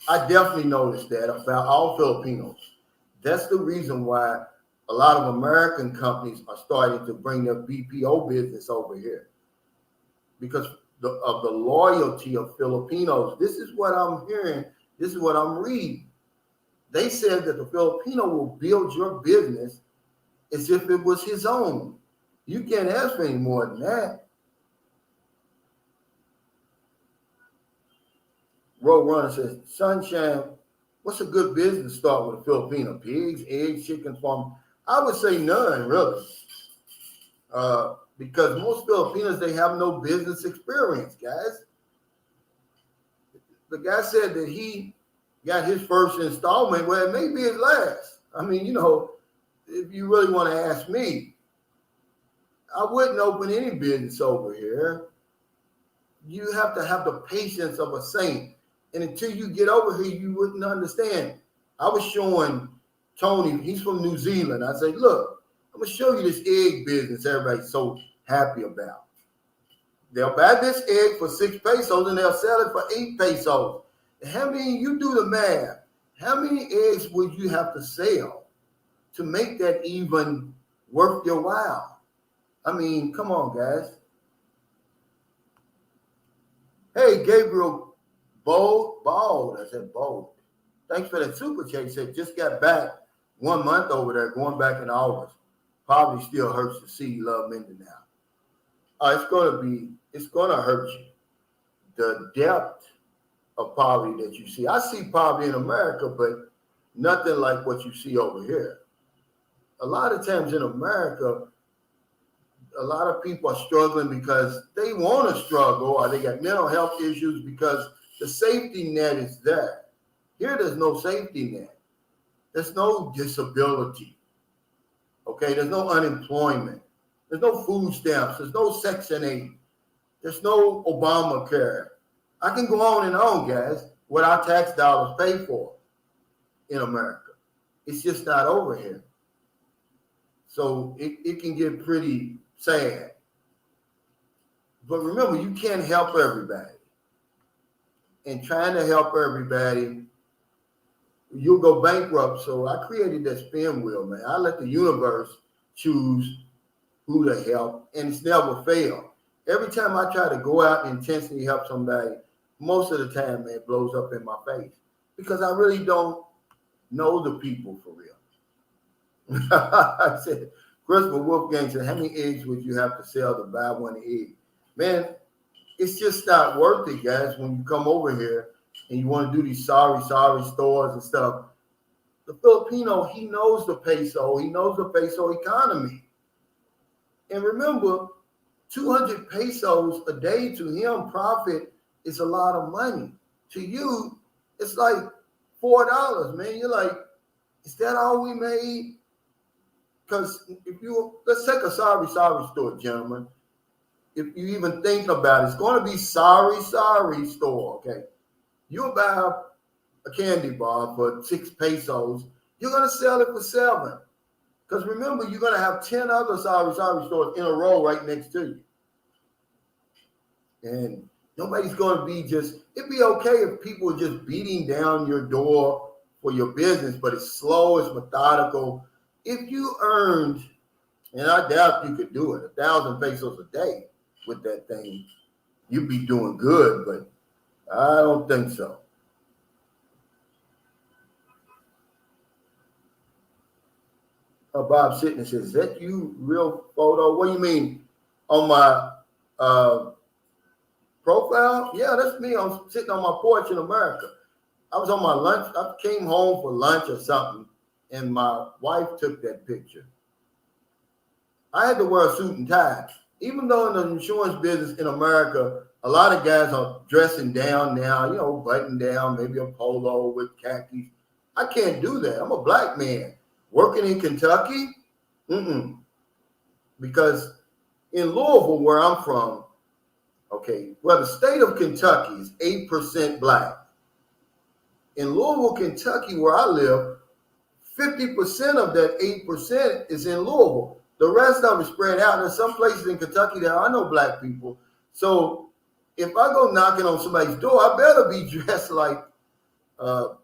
I definitely noticed that about all Filipinos. That's the reason why a lot of American companies are starting to bring their BPO business over here because of the loyalty of Filipinos. This is what I'm hearing. This is what I'm reading. They said that the Filipino will build your business as if it was his own. You can't ask for any more than that. Roadrunner says, Sunshine, what's a good business to start with a Filipino? Pigs, eggs, chicken farm? I would say none, really. Because most Filipinos, they have no business experience, guys. The guy said that he got his first installment. Well, it may be his last. I mean, if you really want to ask me, I wouldn't open any business over here. You have to have the patience of a saint. And until you get over here, you wouldn't understand. I was showing Tony, he's from New Zealand. I said, look, I'm going to show you this egg business everybody's so happy about. They'll buy this egg for 6 pesos and they'll sell it for 8 pesos. How many, you do the math, how many eggs would you have to sell to make that even worth your while? I mean, come on, guys. Hey, Gabriel Bald. I said Bold. Thanks for that super chat. He said, just got back 1 month over there, going back in August. Probably still hurts to see you love Mindanao. It's gonna hurt you. The depth of poverty that you see. I see poverty in America, but nothing like what you see over here. A lot of times in America, a lot of people are struggling because they want to struggle or they got mental health issues because the safety net is there. Here, there's no safety net. There's no disability. Okay, there's no unemployment. There's no food stamps. There's no Section 8. There's no Obamacare. I can go on and on, guys, what our tax dollars pay for in America. It's just not over here. So it can get pretty sad. But remember, you can't help everybody. And trying to help everybody, you'll go bankrupt. So I created that spin wheel, man. I let the universe choose who to help, and it's never failed. Every time I try to go out and intentionally help somebody, most of the time, man, it blows up in my face because I really don't know the people for real. I said, Christopher Wolfgang said, how many eggs would you have to sell to buy one egg? Man, it's just not worth it, guys, when you come over here and you want to do these sorry stores and stuff. The Filipino, he knows the peso. He knows the peso economy. And remember, 200 pesos a day to him profit is a lot of money. To you, it's like $4, man. You're like, is that all we made? Because let's take a sorry store, gentlemen. If you even think about it, it's going to be sorry store, okay? You'll buy a candy bar for 6 pesos. You're going to sell it for 7. Because remember, you're going to have 10 other sorry stores in a row right next to you. And nobody's going to be it'd be okay if people are just beating down your door for your business, but it's slow, it's methodical. If you earned, and I doubt you could do it, 1,000 pesos a day with that thing, you'd be doing good, but I don't think so. Bob Sitton says, is that you real photo? What do you mean? On my profile? Yeah, that's me. I'm sitting on my porch in America. I was on my lunch. I came home for lunch or something, and my wife took that picture. I had to wear a suit and tie. Even though in the insurance business in America, a lot of guys are dressing down now, button down, maybe a polo with khakis. I can't do that. I'm a black man. Working in Kentucky? Because in Louisville, where I'm from, the state of Kentucky is 8% black. In Louisville, Kentucky, where I live, 50% of that 8% is in Louisville. The rest of it spread out. There's some places in Kentucky that I know black people. So if I go knocking on somebody's door, I better be dressed like I'm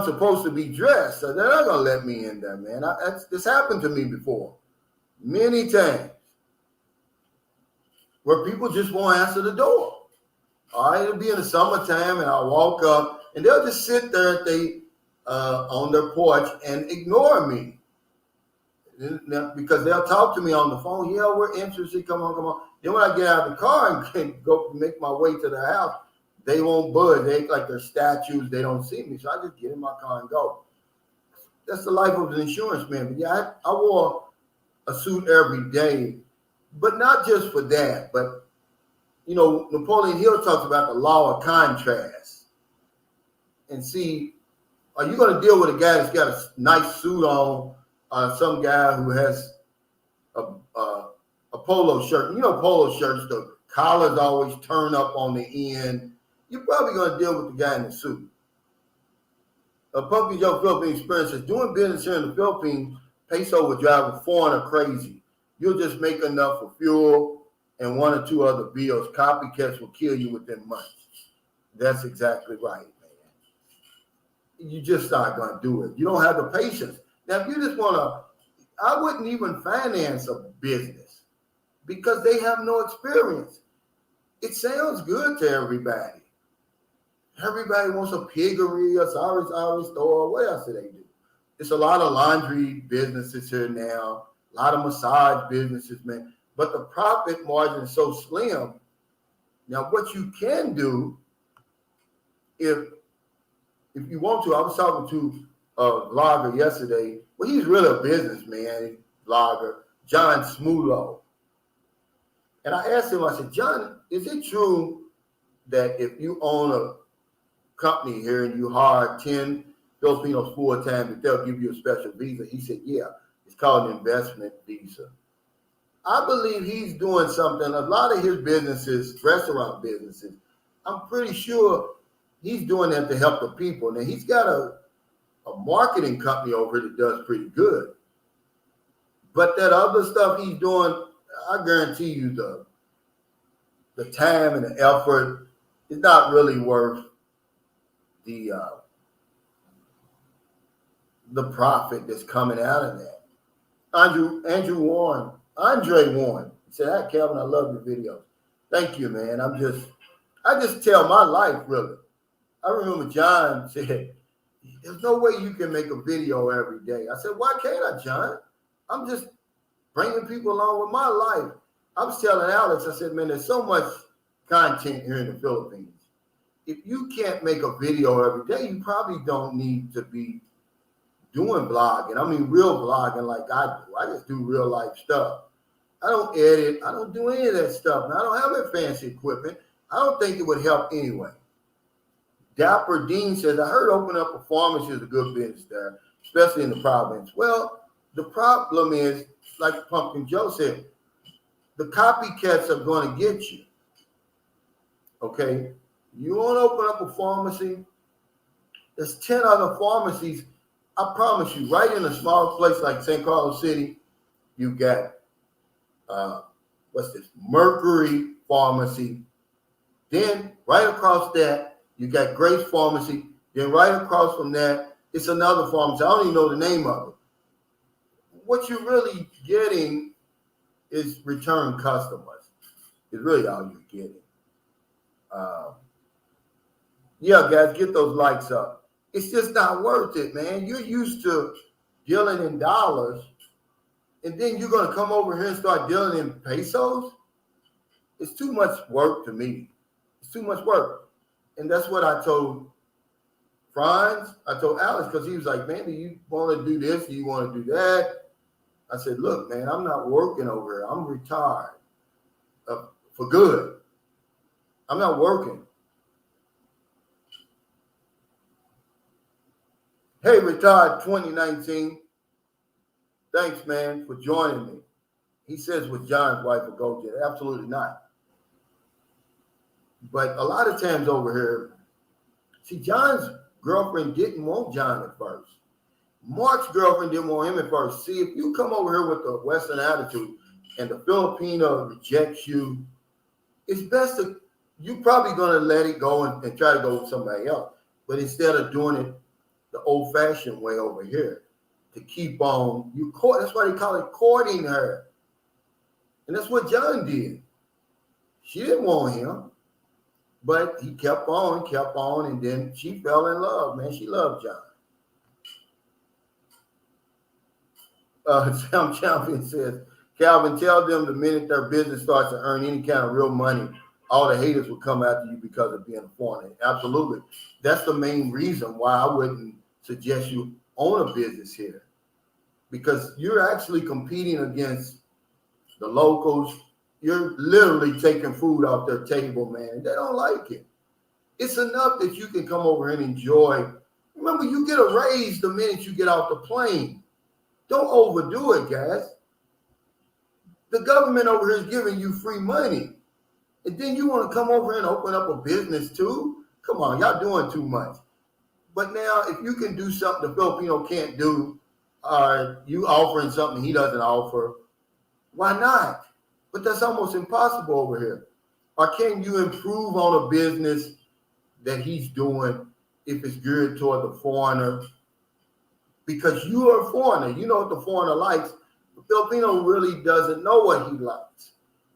supposed to be dressed. So they're not going to let me in there, man. This happened to me before. Many times. Where people just won't answer the door. All right, it'll be in the summertime, and I'll walk up, and they'll just sit there at on their porch and ignore me. Because they'll talk to me on the phone. Yeah, we're interested. Come on, come on. Then when I get out of the car and can go make my way to the house, they won't budge. They act like they're statues. They don't see me. So I just get in my car and go. That's the life of an insurance man. But yeah, I wore a suit every day, but not just for that. But, you know, Napoleon Hill talks about the law of contrast. And see, are you going to deal with a guy that's got a nice suit on, some guy who has a polo shirt? You know, polo shirts, the collars always turn up on the end. You're probably going to deal with the guy in the suit. Pumpkin Joe Philippine Experience says, doing business here in the Philippines, peso would drive a foreigner crazy. You'll just make enough for fuel and one or two other bills. Copycats will kill you within months. That's exactly right, man. You just not going to do it. You don't have the patience. Now, if you just want to, I wouldn't even finance a business because they have no experience. It sounds good to everybody. Everybody wants a piggery, a sorry store. What else do they do? It's a lot of laundry businesses here now, a lot of massage businesses, man. But the profit margin is so slim. Now, what you can do, if you want to, I was talking to a vlogger yesterday. Well, he's really a businessman, vlogger, John Smulo. And I asked him, I said, John, is it true that if you own a company here and you hire 10 Filipinos full-time, that they'll give you a special visa? He said, yeah, it's called an investment visa. I believe he's doing something. A lot of his businesses, restaurant businesses, I'm pretty sure he's doing that to help the people. Now, he's got a marketing company over here that does pretty good. But that other stuff he's doing, I guarantee you the time and the effort is not really worth the profit that's coming out of that. Andre Warren said, "Hi, Kevin, I love your videos." Thank you, man. I just tell my life, really. I remember John said, "There's no way you can make a video every day." I said, "Why can't I, John? I'm just bringing people along with my life." I was telling Alex, I said, "Man, there's so much content here in the Philippines. If you can't make a video every day, you probably don't need to be doing blogging. I mean, real blogging like I do. I just do real life stuff. I don't edit. I don't do any of that stuff. And I don't have that fancy equipment. I don't think it would help anyway." Dapper Dean says, "I heard open up a pharmacy is a good business there, especially in the province." Well, the problem is, like Pumpkin Joe said, the copycats are going to get you. Okay? You want to open up a pharmacy? There's 10 other pharmacies. I promise you, right in a small place like St. Carlos City, you got, Mercury Pharmacy. Then right across that, you got Grace Pharmacy. Then right across from that, it's another pharmacy. I don't even know the name of it. What you're really getting is return customers. It's really all you're getting. Yeah, guys, get those likes up. It's just not worth it, man. You're used to dealing in dollars, and then you're going to come over here and start dealing in pesos? It's too much work to me. It's too much work. And that's what I told Franz. I told Alex, because he was like, "Man, do you want to do this? Do you want to do that?" I said, "Look, man, I'm not working over here. I'm retired for good. I'm not working." Hey, retired 2019. Thanks, man, for joining me. He says, "With John's wife a go-jet?" Absolutely not. But a lot of times over here, see, John's girlfriend didn't want John at first. Mark's girlfriend didn't want him at first. See, if you come over here with a Western attitude and the Filipino rejects you, it's best to, you're probably going to let it go and try to go with somebody else. But instead of doing it the old-fashioned way over here, to keep on, that's why they call it courting her. And that's what John did. She didn't want him, but he kept on, and then she fell in love, man. She loved John. Sam Champion says, Calvin, tell them the minute their business starts to earn any kind of real money, all the haters will come after you because of being a foreigner. Absolutely. That's the main reason why I wouldn't suggest you own a business here, because you're actually competing against the locals. You're literally taking food off their table, man. They don't like it. It's enough that you can come over and enjoy. Remember, you get a raise the minute you get off the plane. Don't overdo it, guys. The government over here is giving you free money. And then you want to come over and open up a business too? Come on, y'all doing too much. But now, if you can do something the Filipino can't do, or you offering something he doesn't offer, why not? But that's almost impossible over here. Or can you improve on a business that he's doing if it's geared toward the foreigner? Because you are a foreigner. You know what the foreigner likes. The Filipino really doesn't know what he likes.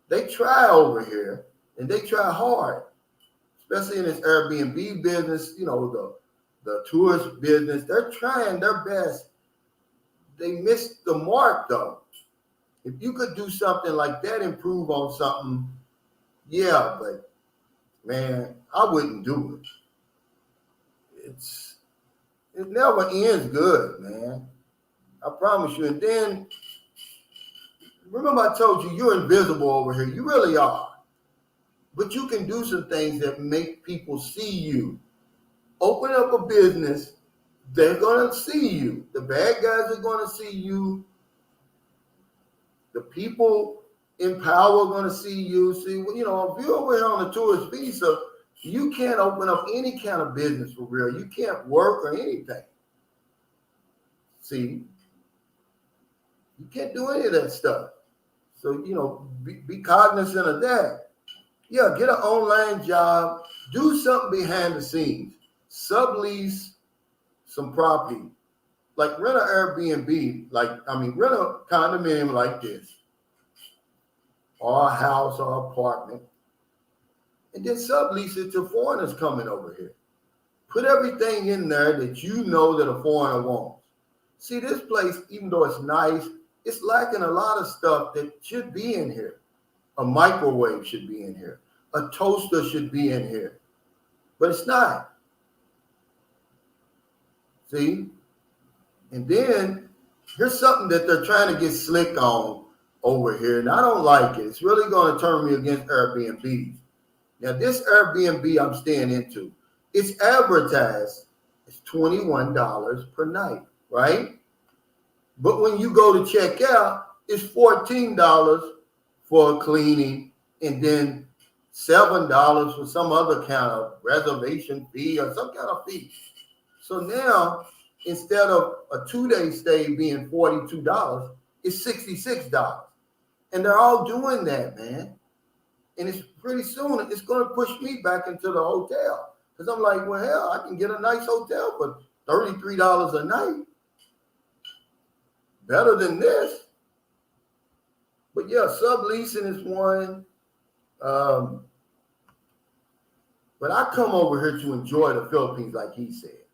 They try over here, and they try hard, especially in this Airbnb business, you know, the tourist business. They're trying their best. They missed the mark, though. If you could do something like that, improve on something, yeah, but, man, I wouldn't do it. It never ends good, man. I promise you. And then, remember I told you, you're invisible over here. You really are. But you can do some things that make people see you. Open up a business, they're going to see you. The bad guys are going to see you. The people in power are going to see you. See, you know, if you're over here on a tourist visa, you can't open up any kind of business for real. You can't work or anything. See, you can't do any of that stuff. So, you know, be cognizant of that. Yeah, get an online job. Do something behind the scenes. Sublease some property. Like rent an Airbnb, rent a condominium like this, or a house or apartment, and then sublease it to foreigners coming over here. Put everything in there that you know that a foreigner wants. See, this place, even though it's nice, it's lacking a lot of stuff that should be in here. A microwave should be in here. A toaster should be in here. But it's not. See? And then here's something that they're trying to get slick on over here, and I don't like it. It's really going to turn me against Airbnb. Now, this Airbnb I'm staying into, it's advertised as $21 per night, right? But when you go to check out, it's $14 for cleaning, and then $7 for some other kind of reservation fee or some kind of fee. So now, instead of a 2-day stay being $42, it's $66. And they're all doing that, man. And it's pretty soon, it's going to push me back into the hotel. Because I'm like, well, hell, I can get a nice hotel for $33 a night. Better than this. But yeah, subleasing is one. But I come over here to enjoy the Philippines, like he said.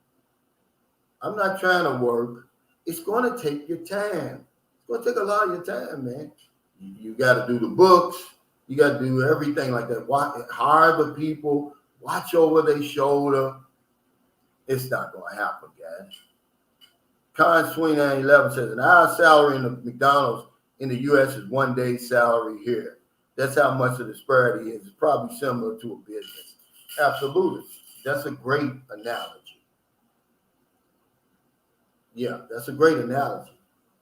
I'm not trying to work. It's going to take your time. It's going to take a lot of your time, man. You got to do the books. You got to do everything like that. Hire the people. Watch over their shoulder. It's not going to happen, guys. Con Swing 911 says, an hour salary in the McDonald's in the U.S. is 1 day's salary here. That's how much the disparity is. It's probably similar to a business. Absolutely. That's a great analogy. Yeah, that's a great analogy.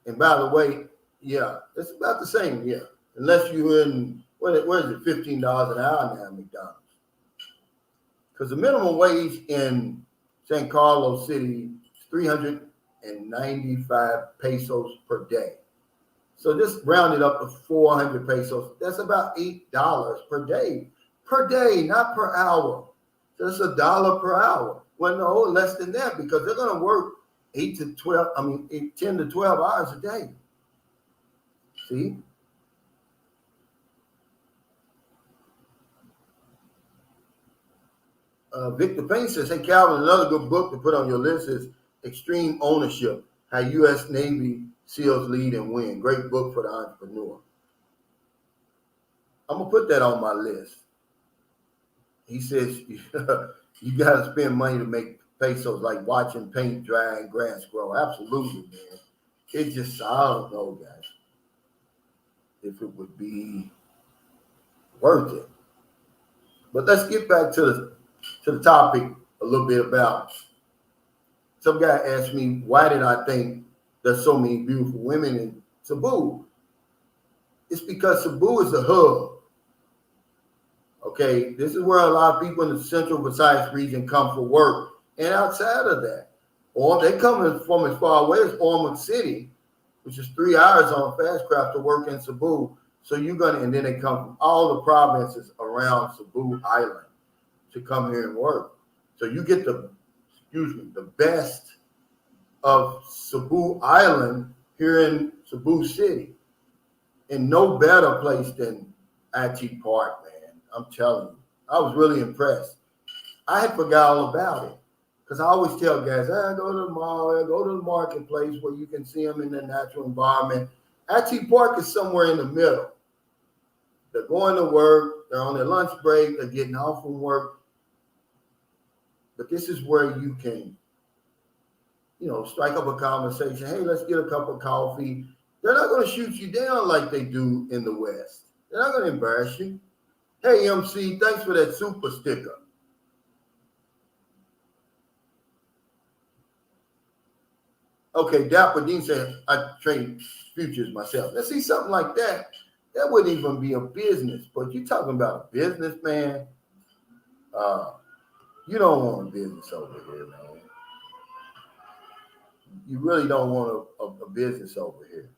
And by the way, yeah, it's about the same, yeah. Unless you're in, where is it, $15 an hour now at McDonald's. Because the minimum wage in San Carlos City is 395 pesos per day. So just rounded up to 400 pesos. That's about $8 per day. Per day, not per hour. So it's $1 per hour. Well, no, less than that, because they're going to work 10 to 12 hours a day. See? Victor Payne says, hey, Calvin, another good book to put on your list is Extreme Ownership, How U.S. Navy Seals Lead and Win. Great book for the entrepreneur. I'm going to put that on my list. He says, you got to spend money to make pesos, like watching paint dry and grass grow. Absolutely, man. It just, I don't know, guys, if it would be worth it. But let's get back to the topic a little bit about. Some guy asked me, why did I think there's so many beautiful women in Cebu? It's because Cebu is the hub. Okay, this is where a lot of people in the Central Visayas region come for work. And outside of that, or they come from as far away as Ormond City, which is 3 hours on fast craft to work in Cebu. So and then they come from all the provinces around Cebu Island to come here and work. So you get the best of Cebu Island here in Cebu City. And no better place than IT Park, man. I'm telling you. I was really impressed. I had forgot all about it. Because I always tell guys, go to the mall, go to the marketplace where you can see them in their natural environment. IT Park is somewhere in the middle. They're going to work, they're on their lunch break, they're getting off from work. But this is where you can, strike up a conversation. Hey, let's get a cup of coffee. They're not going to shoot you down like they do in the West. They're not going to embarrass you. Hey, MC, thanks for that super sticker. Okay, Dapper Dean said, I trade futures myself. Let's see something like that. That wouldn't even be a business. But you're talking about a businessman. You don't want a business over here, man. You really don't want a business over here.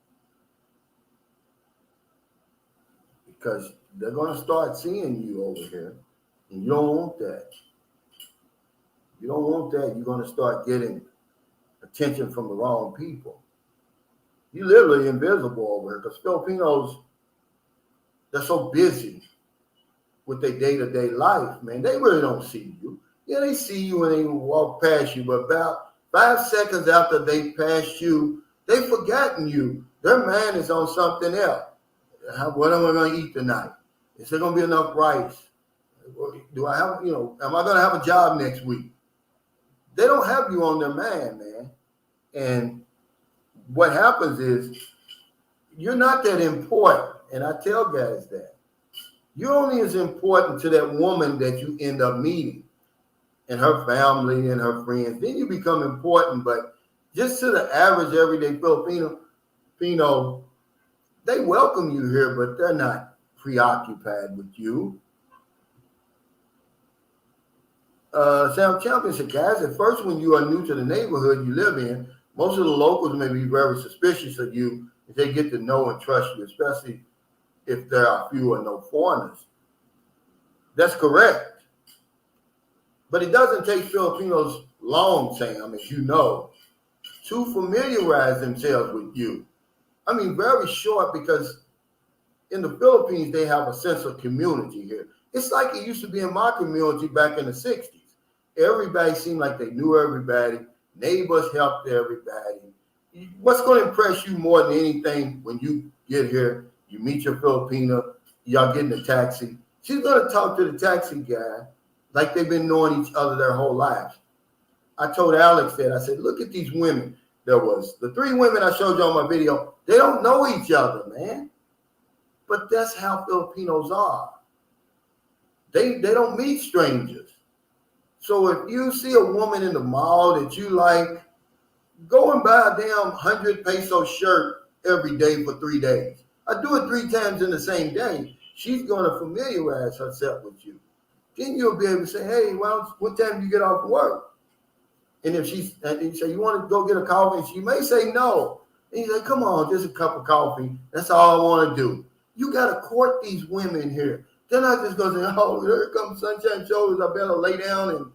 Because they're going to start seeing you over here. And you don't want that. You don't want that. You're going to start getting attention from the wrong people. You're literally invisible over here because Filipinos, they're so busy with their day-to-day life, man. They really don't see you. Yeah, they see you when they walk past you, but about 5 seconds after they pass you, they've forgotten you. Their mind is on something else. What am I going to eat tonight? Is there going to be enough rice? Do I have, am I going to have a job next week? They don't have you on their mind, man. And what happens is you're not that important. And I tell guys that. You're only as important to that woman that you end up meeting and her family and her friends. Then you become important. But just to the average everyday Filipino, they welcome you here, but they're not preoccupied with you. Sam Champion said, guys, at first when you are new to the neighborhood you live in, most of the locals may be very suspicious of you if they get to know and trust you, especially if there are few or no foreigners. That's correct. But it doesn't take Filipinos long, Sam, as you know, to familiarize themselves with you. I mean, very short, because in the Philippines, they have a sense of community here. It's like it used to be in my community back in the 60s. Everybody seemed like they knew everybody. Neighbors helped everybody. What's going to impress you more than anything when you get here, you meet your Filipino, y'all get in a taxi. She's going to talk to the taxi guy like they've been knowing each other their whole lives. I told Alex that. I said, look at these women. There was the 3 women I showed you on my video. They don't know each other, man. But that's how Filipinos are. They don't meet strangers. So if you see a woman in the mall that you like, go and buy a damn 100 peso shirt every day for 3 days. I do it 3 times in the same day. She's going to familiarize herself with you. Then you'll be able to say, hey, well, what time do you get off work? And if you say, you want to go get a coffee? She may say no. And you say, come on, just a cup of coffee. That's all I want to do. You got to court these women here. They're not just going to say, oh, here comes Sunshine Shoulders. I better lay down and,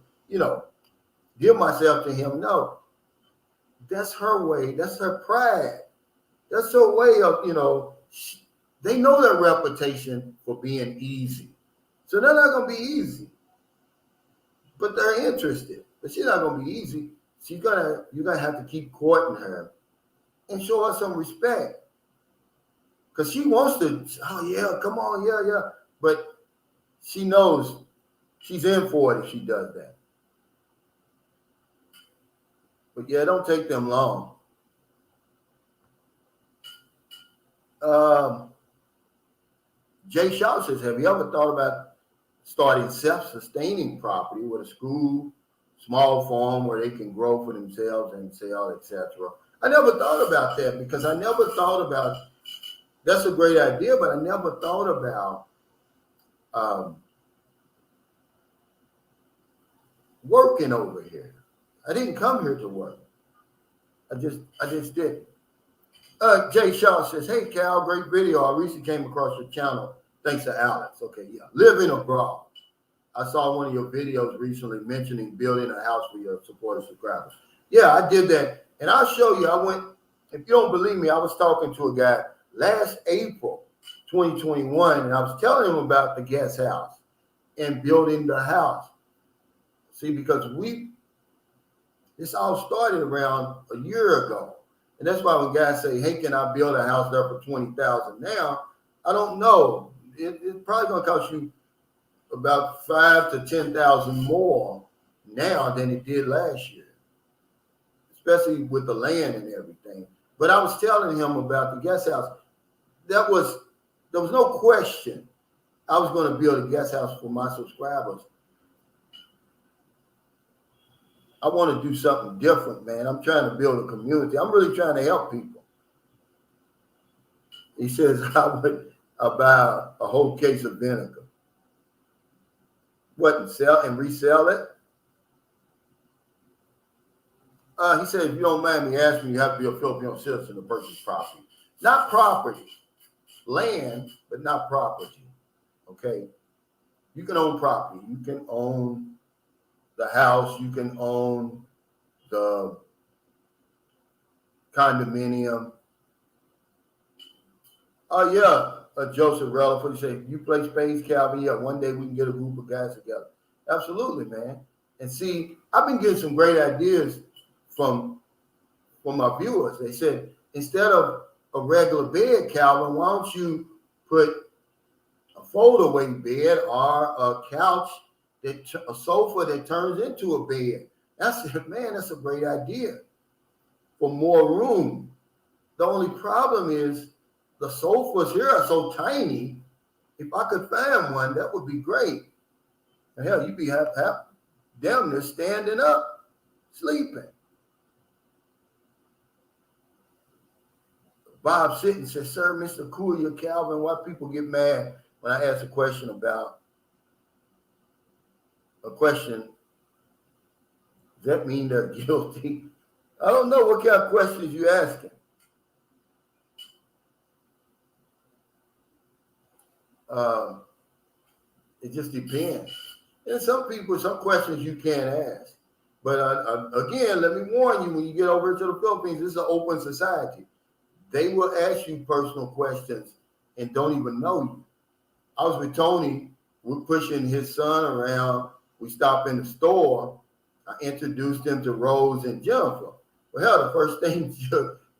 give myself to him. No. That's her way. That's her pride. That's her way of, they know their reputation for being easy. So they're not going to be easy. But they're interested. But she's not going to be easy. You're going to have to keep courting her. and show her some respect. Because she wants to, oh yeah, come on, yeah. But she knows she's in for it if she does that. But yeah, it don't take them long. Jay Shaw says, have you ever thought about starting self-sustaining property with a school, small farm where they can grow for themselves and sell, etc.? I never thought about that because I never thought about, that's a great idea, but I never thought about working over here. I didn't come here to work. I just did. Jay Shaw says, hey, Cal, great video. I recently came across your channel. Thanks to Alex. Okay, yeah. Living abroad. I saw one of your videos recently mentioning building a house for your supporters, subscribers. Yeah, I did that. And I'll show you. I went, if you don't believe me, I was talking to a guy last April 2021, and I was telling him about the guest house and building the house. See, because this all started around a year ago. And that's why when guys say, hey, can I build a house there for $20,000 now? I don't know. It's probably going to cost you about $5,000 to $10,000 more now than it did last year, especially with the land and everything. But I was telling him about the guest house. There was no question I was going to build a guest house for my subscribers. I want to do something different, man. I'm trying to build a community. I'm really trying to help people. He says, I would buy a whole case of vinegar. What, and sell and resell it? He said, if you don't mind me asking, you have to be a Filipino citizen to purchase property. Not property. Land, but not property. Okay? You can own property. You can own the house, you can own the condominium. Oh yeah, Joseph Relaford, you say, you play spades, Calvin? Yeah, one day we can get a group of guys together. Absolutely, man. And see, I've been getting some great ideas from my viewers. They said, instead of a regular bed, Calvin, why don't you put a fold-away bed or a couch, a sofa that turns into a bed? That's a great idea for more room. The only problem is the sofas here are so tiny. If I could find one, that would be great. And hell, you'd be down there standing up, sleeping. Bob Sitton says, sir, Mr. Coolio, Calvin, why people get mad when I ask a question about a question? Does that mean they're guilty? I don't know what kind of questions you're asking. It just depends. And some questions you can't ask. But again, let me warn you, when you get over to the Philippines, this is an open society. They will ask you personal questions and don't even know you. I was with Tony. We're pushing his son around. We stopped in the store. I introduced him to Rose and Jennifer. Well, hell, the first thing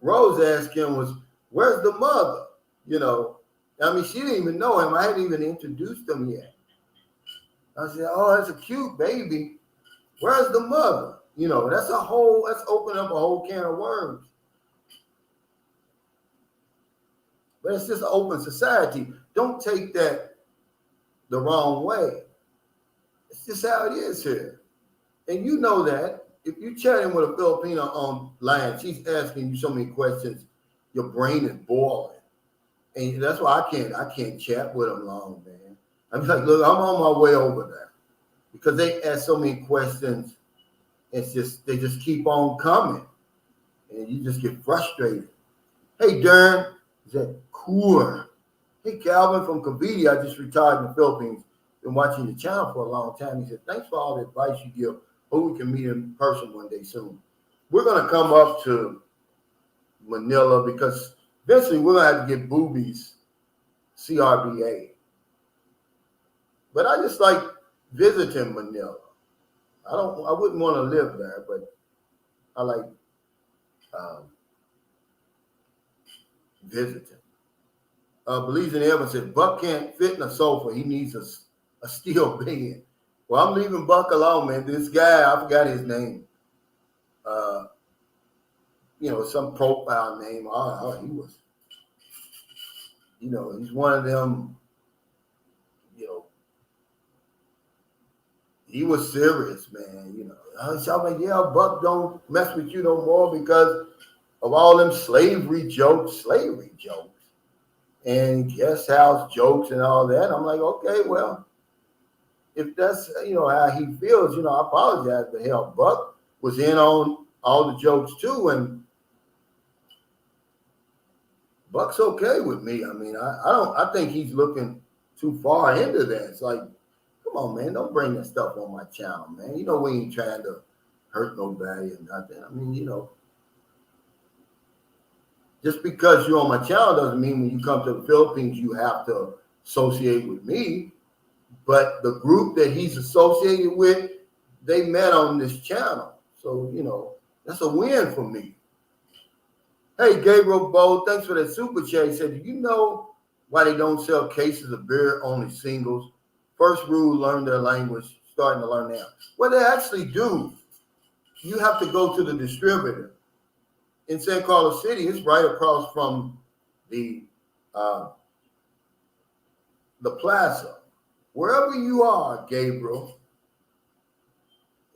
Rose asked him was, where's the mother? I mean, she didn't even know him. I hadn't even introduced him yet. I said, oh, that's a cute baby. Where's the mother? That's opening up a whole can of worms. But it's just an open society. Don't take that the wrong way. It's just how it is here. And you know that. If you're chatting with a Filipino online, she's asking you so many questions, your brain is boiling. And that's why I can't chat with them long, man. I'm like, look, I'm on my way over there. Because they ask so many questions, they just keep on coming. And you just get frustrated. Hey, Darren, is that cool? Hey, Calvin from Cavite, I just retired in the Philippines. Been watching the channel for a long time. He said, thanks for all the advice you give. Hope we can meet in person one day soon. We're going to come up to Manila because eventually we're going to have to get Boobies CRBA. But I just like visiting Manila. I wouldn't want to live there, but I like visiting. Believes in Evans said Buck can't fit in a sofa. He needs a steel bed. Well, I'm leaving Buck alone, man. This guy, I forgot his name. Some profile name. He was, he's one of them, he was serious, man. I was like, yeah, Buck don't mess with you no more because of all them slavery jokes, and guest house jokes and all that. I'm like, okay, well, if that's, how he feels, I apologize, but hell, Buck was in on all the jokes too, and Buck's okay with me. I mean, I think he's looking too far into that. It's like, come on, man, don't bring that stuff on my channel, man. We ain't trying to hurt nobody or nothing. I mean, just because you're on my channel doesn't mean when you come to the Philippines, you have to associate with me. But the group that he's associated with, they met on this channel. So, that's a win for me. Hey, Gabriel Bowe, thanks for that super chat. He said, do you know why they don't sell cases of beer, only singles? First rule, learn their language, starting to learn now. Well, they actually do. You have to go to the distributor. In San Carlos City, it's right across from the plaza. Wherever you are, Gabriel,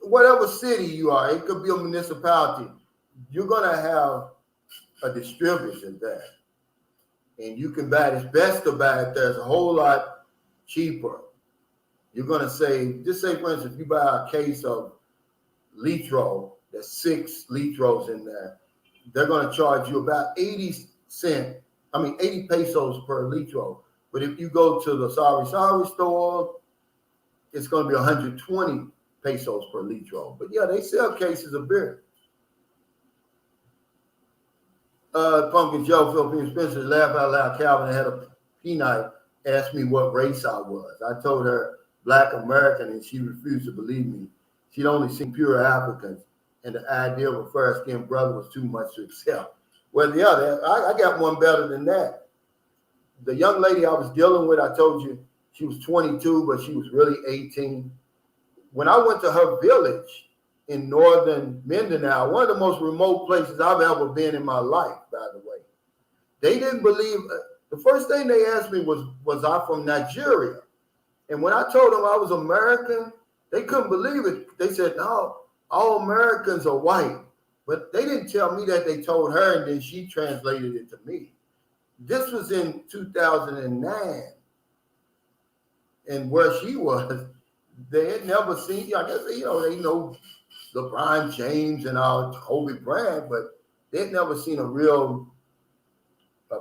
whatever city you are, it could be a municipality, you're going to have a distributor there. And you can buy it. It's best to buy it there. It's a whole lot cheaper. You're going to save, just say, for instance, if you buy a case of litro, there's 6 litros in there, they're going to charge you about 80 pesos per litro. But if you go to the Sari store, it's going to be 120 pesos per litro. But yeah, they sell cases of beer. Pumpkin Joe, Philippine Spencer, laugh out loud. Calvin had a peanut, asked me what race I was. I told her Black American, and she refused to believe me. She'd only seen pure Africans, and the idea of a fair-skinned brother was too much to accept. Well, the other, I got one better than that. The young lady I was dealing with, I told you, she was 22, but she was really 18. When I went to her village in northern Mindanao, one of the most remote places I've ever been in my life, by the way, they didn't believe. The first thing they asked me was I from Nigeria? And when I told them I was American, they couldn't believe it. They said, no, all Americans are white. But they didn't tell me that. They told her, and then she translated it to me. This was in 2009. And where she was, they had never seen, I guess, they know LeBron James and Kobe Bryant, but they'd never seen a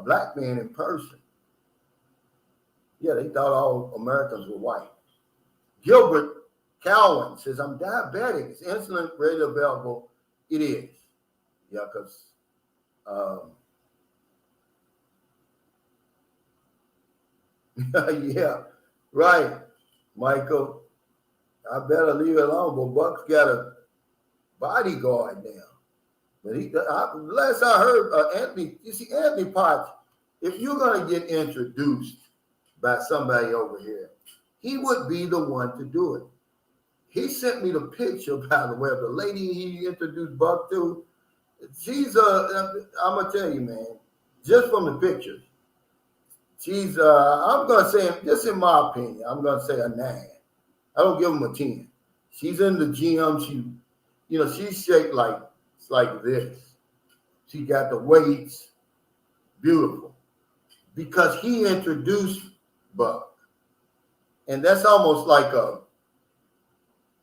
black man in person. Yeah, they thought all Americans were white. Gilbert Cowan says, I'm diabetic. Is insulin readily available? It is. Yeah, because yeah, right, Michael. I better leave it alone, but Buck's got a bodyguard now. But last I heard, Anthony, you see, Anthony Potts, if you're going to get introduced by somebody over here, he would be the one to do it. He sent me the picture, by the way, of the lady he introduced Buck to. She's I'm going to tell you, man, just from the pictures, she's, I'm going to say, just in my opinion, I'm going to say a 9. I don't give him a 10. She's in the gym. She's shaped like this. She got the weights, beautiful, because he introduced Buck. And that's almost like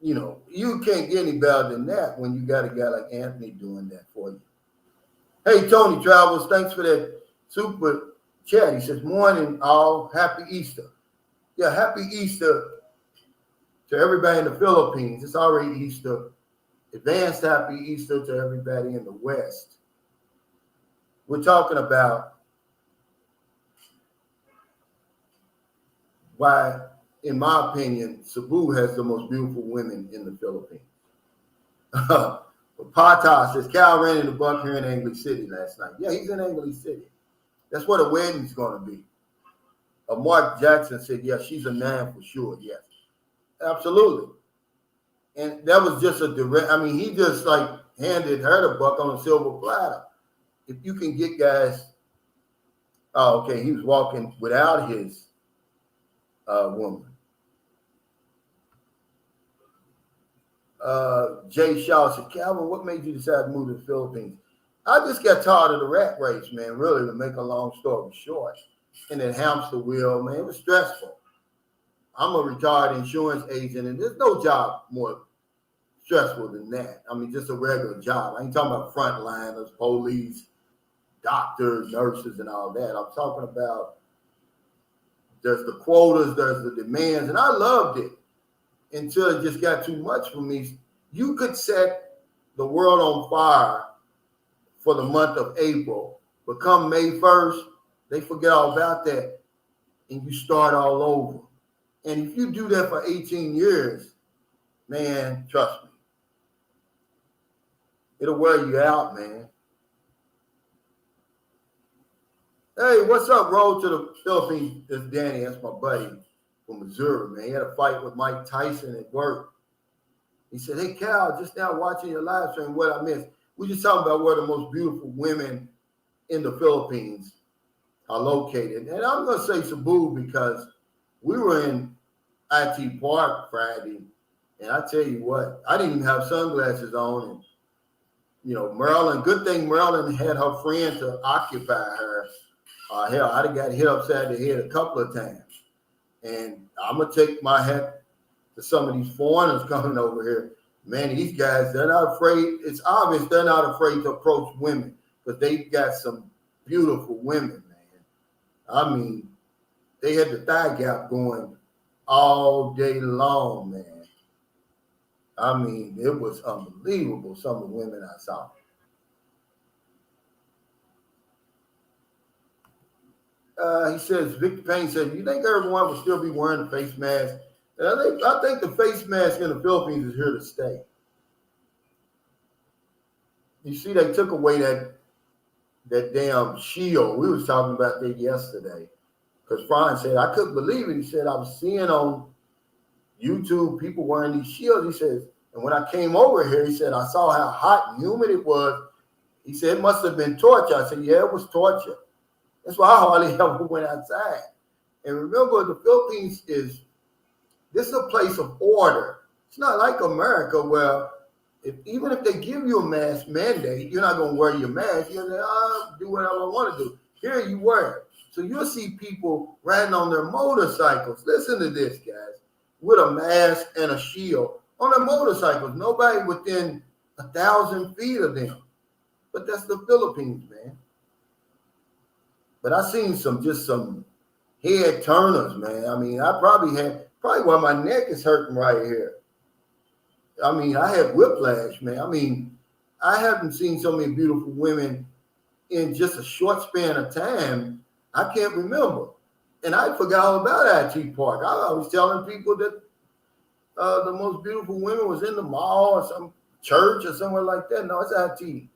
you can't get any better than that when you got a guy like Anthony doing that for you. Hey, Tony Travels, thanks for that super chat. He says, morning, all. Happy Easter. Yeah, happy Easter to everybody in the Philippines. It's already Easter. Advanced happy Easter to everybody in the West. We're talking about why, in my opinion, Cebu has the most beautiful women in the Philippines. Pata says, Cal ran into Buck here in English City last night. Yeah, he's in English City. That's what a wedding's going to be. Mark Jackson said, yeah, she's a 9 for sure. Yes, absolutely. And that was just a direct, I mean, he just like handed her the buck on a silver platter. If you can get guys, oh, okay, he was walking without his woman. Jay Shaw said, Calvin, what made you decide to move to the Philippines? I just got tired of the rat race, man, really, to make a long story short. And that hamster wheel, man, it was stressful. I'm a retired insurance agent, and there's no job more stressful than that. I mean, just a regular job. I ain't talking about frontliners, police, doctors, nurses, and all that. I'm talking about there's the quotas, there's the demands, and I loved it until it just got too much for me. You could set the world on fire for the month of April, but come May 1st, they forget all about that, and you start all over. And if you do that for 18 years, man, trust me, it'll wear you out, man. Hey, what's up, Road to the Philippines? This is Danny. That's my buddy from Missouri, man. He had a fight with Mike Tyson at work. He said, hey, Cal, just now watching your live stream, what I missed. We just talking about where the most beautiful women in the Philippines are located. And I'm going to say Cebu because we were in IT Park Friday, and I tell you what, I didn't even have sunglasses on. And, you know, Maryland, good thing Maryland had her friend to occupy her. Hell, I'd have got hit upside the head a couple of times. And I'm going to take my hat to some of these foreigners coming over here. Man, these guys, they're not afraid. It's obvious they're not afraid to approach women because they've got some beautiful women, man. I mean, they had the thigh gap going all day long, man. I mean, it was unbelievable, some of the women I saw. He says, Victor Payne said, you think everyone will still be wearing a face mask? And I think the face mask in the Philippines is here to stay. You see, they took away that damn shield. We was talking about that yesterday. Because Brian said, I couldn't believe it. He said, I was seeing on YouTube people wearing these shields. He says, and when I came over here, he said, I saw how hot and humid it was. He said, it must have been torture. I said, yeah, it was torture. That's why I hardly ever went outside. And remember, the Philippines this is a place of order. It's not like America where even if they give you a mask mandate, you're not going to wear your mask. You're going to do whatever I want to do. Here you wear it. So you'll see people riding on their motorcycles. Listen to this, guys, with a mask and a shield on their motorcycles. Nobody within 1,000 feet of them. But that's the Philippines, man. But I seen some head turners, man. I mean, I probably why my neck is hurting right here. I mean, I had whiplash, man. I mean, I haven't seen so many beautiful women in just a short span of time. I can't remember. And I forgot all about IT Park. I was telling people that the most beautiful women was in the mall or some church or somewhere like that. No, it's IT.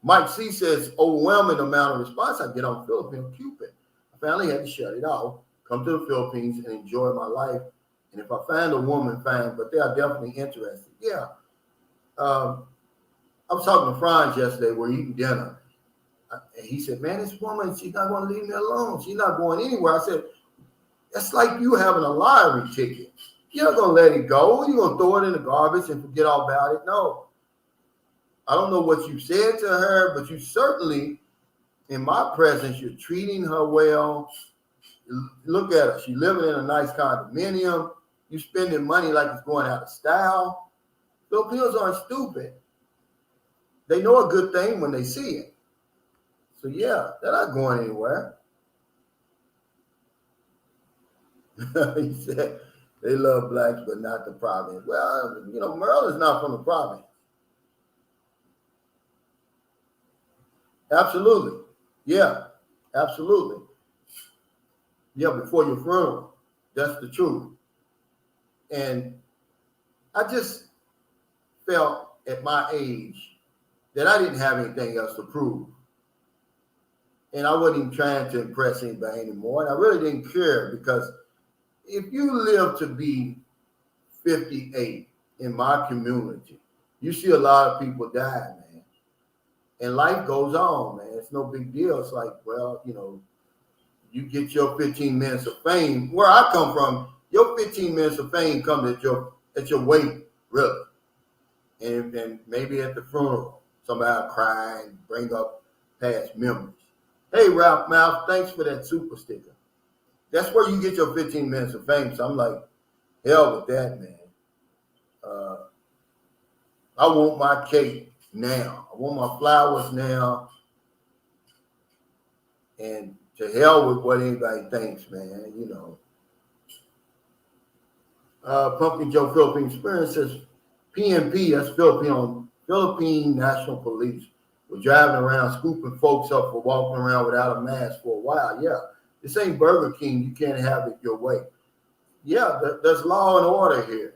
Mike C says, overwhelming amount of response I get on Filipino Cupid. I finally had to shut it off, come to the Philippines and enjoy my life. And if I find a woman, fine, but they are definitely interested. Yeah. I was talking to Franz yesterday. We're eating dinner. And he said, man, this woman, she's not going to leave me alone. She's not going anywhere. I said, that's like you having a lottery ticket. You're not going to let it go. You're going to throw it in the garbage and forget all about it. No. I don't know what you said to her, but you certainly, in my presence, you're treating her well. Look at her. She's living in a nice condominium. You're spending money like it's going out of style. Filipinos aren't stupid. They know a good thing when they see it. So, yeah, they're not going anywhere. He said they love blacks, but not the province. Well, you know, Maryland's not from the province. Absolutely. Yeah, absolutely. Yeah, before your funeral. That's the truth. And I just felt at my age that I didn't have anything else to prove. And I wasn't even trying to impress anybody anymore. And I really didn't care because if you live to be 58 in my community, you see a lot of people die, man. And life goes on, man. It's no big deal. It's like, well, you get your 15 minutes of fame. Where I come from, your 15 minutes of fame comes at your wake, really. And maybe at the funeral, somebody will cry and bring up past memories. Hey, Ralph Mouth, thanks for that super sticker. That's where you get your 15 minutes of fame. So I'm like, hell with that, man. I want my cake now. I want my flowers now. And to hell with what anybody thinks, man. Pumpkin Joe Philippine Experience says PNP, that's Philippine National Police, were driving around scooping folks up for walking around without a mask for a while. Yeah, this ain't Burger King. You can't have it your way. Yeah, there's law and order here,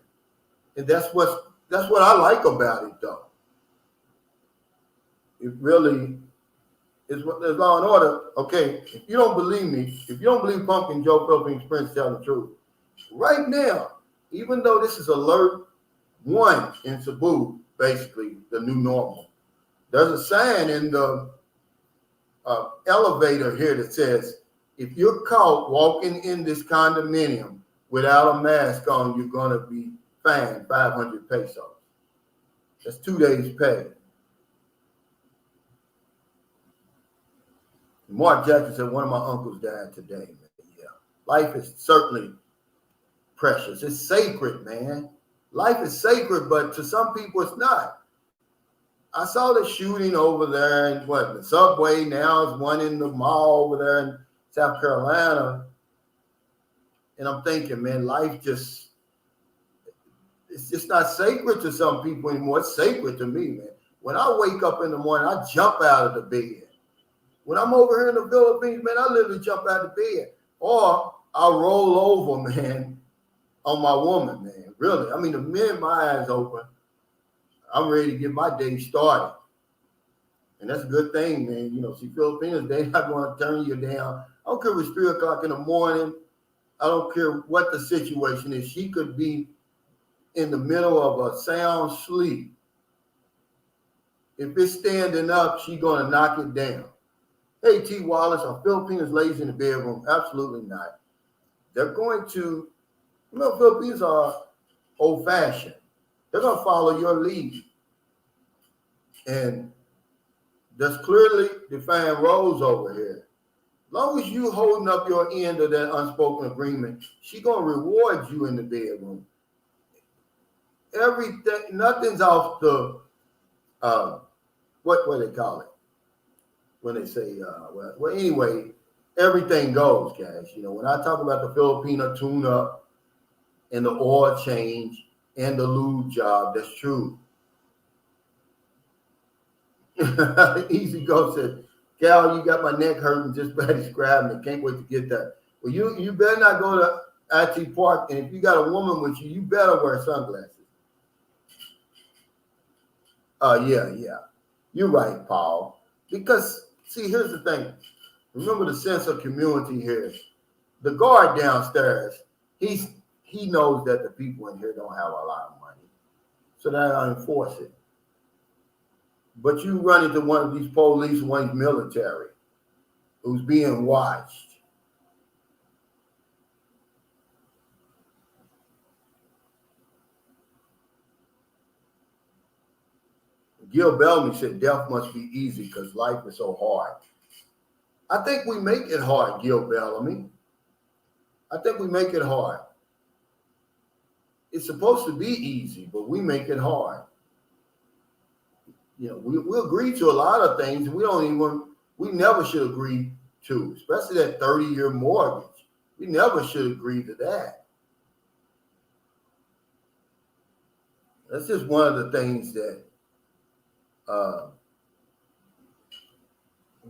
and that's what I like about it, though. It really is what there's law and order. Okay, if you don't believe me, if you don't believe Pumpkin Joe Philippine Experience telling the truth, right now, even though this is alert 1 in Cebu, basically the new normal, there's a sign in the elevator here that says, if you're caught walking in this condominium without a mask on, you're going to be fined 500 pesos. That's 2 days' pay. Mark Jackson said, one of my uncles died today, man. Yeah. Life is certainly precious. It's sacred, man. Life is sacred, but to some people it's not. I saw the shooting over there in the subway. Now there's one in the mall over there in South Carolina. And I'm thinking, man, it's just not sacred to some people anymore. It's sacred to me, man. When I wake up in the morning, I jump out of the bed. When I'm over here in the Philippines, man, I literally jump out of the bed. Or I'll roll over, man, on my woman, man. Really. I mean, the minute my eyes open, I'm ready to get my day started. And that's a good thing, man. See, Filipinos, they're not going to turn you down. I don't care if it's 3 o'clock in the morning. I don't care what the situation is. She could be in the middle of a sound sleep. If it's standing up, she's going to knock it down. Hey, T. Wallace, are Filipinos lazy in the bedroom? Absolutely not. They're going to, Filipinos are old-fashioned. They're going to follow your lead. And there's clearly defined roles over here. As long as you holding up your end of that unspoken agreement, she's going to reward you in the bedroom. Everything, nothing's off the, what do they call it? When they say, well, anyway, everything goes, guys. When I talk about the Filipino tune-up and the oil change and the lube job, that's true. Easy Go said, Cal, you got my neck hurting just by describing it. Can't wait to get that. Well, you better not go to IT Park, and if you got a woman with you, you better wear sunglasses. Yeah. You're right, Paul. Because, see, here's the thing. Remember the sense of community here. The guard downstairs, he knows that the people in here don't have a lot of money. So they'll enforce it. But you run into one of these police, one of these military, who's being watched. Gil Bellamy said death must be easy because life is so hard. I think we make it hard, Gil Bellamy. I think we make it hard. It's supposed to be easy, but we make it hard. We agree to a lot of things we never should agree to, especially that 30-year mortgage. We never should agree to that. That's just one of the things that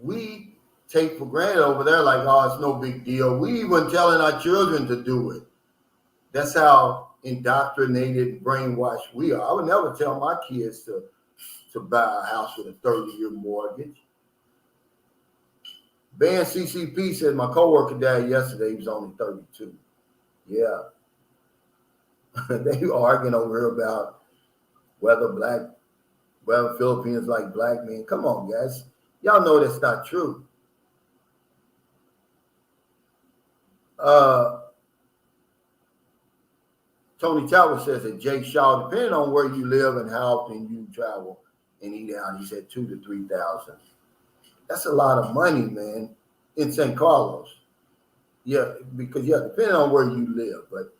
we take for granted over there, like, oh, it's no big deal. We even telling our children to do it. That's how indoctrinated, brainwashed we are. I would never tell my kids to buy a house with a 30-year mortgage. Ben CCP said my coworker died yesterday. He was only 32. Yeah. They arguing over here about whether Filipinos like black men. Come on, guys. Y'all know that's not true. Tony Tower says that Jay Shaw, depending on where you live and how often you travel and eat out, he said 2,000 to 3,000. That's a lot of money, man, in St. Carlos. Yeah, because depending on where you live. But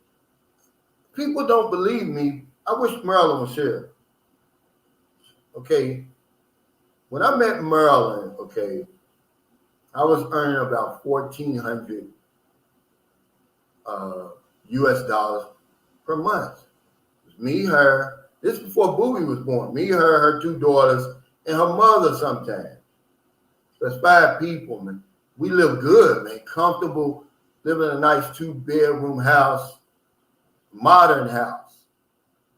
people don't believe me. I wish Maryland was here. Okay. When I met Maryland, okay, I was earning about 1,400 US dollars per month. It was me, her. This is before Booby was born. Me, her 2 daughters, and her mother sometimes. That's 5 people, man. We live good, man. Comfortable, living in a nice 2-bedroom house, modern house.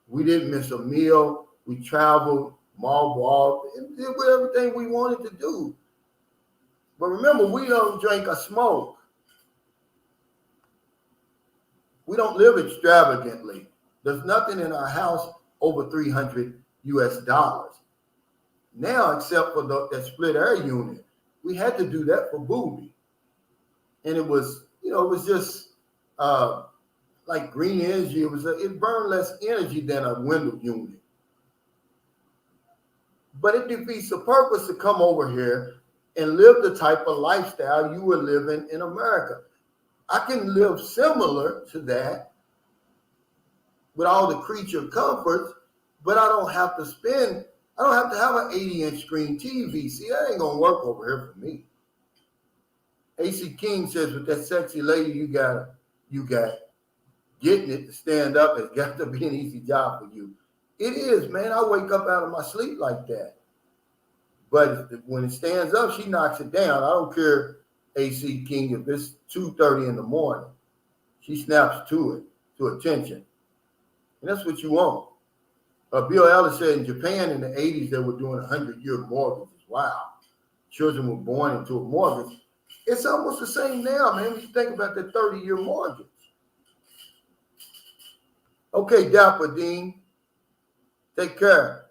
We didn't miss a meal. We traveled, mall, and did everything we wanted to do. But remember, we don't drink or smoke. We don't live extravagantly. There's nothing in our house over 300 US dollars. Now, except for that split air unit, we had to do that for Booby. And it was, it was just like green energy. It burned less energy than a window unit. But it defeats the purpose to come over here and live the type of lifestyle you were living in America. I can live similar to that with all the creature comforts, but I don't have to have an 80-inch screen TV. See, that ain't gonna work over here for me. AC King says, with that sexy lady you got getting it to stand up has got to be an easy job for you. It is, man. I wake up out of my sleep like that. But when it stands up, she knocks it down. I don't care, AC King, if it's 2:30 in the morning. She snaps to attention. And that's what you want. Bill Ellis said in Japan in the 80s, they were doing 100-year mortgages. Wow. Children were born into a mortgage. It's almost the same now, man, when you think about that 30-year mortgage. Okay, Dapper Dean. Take care.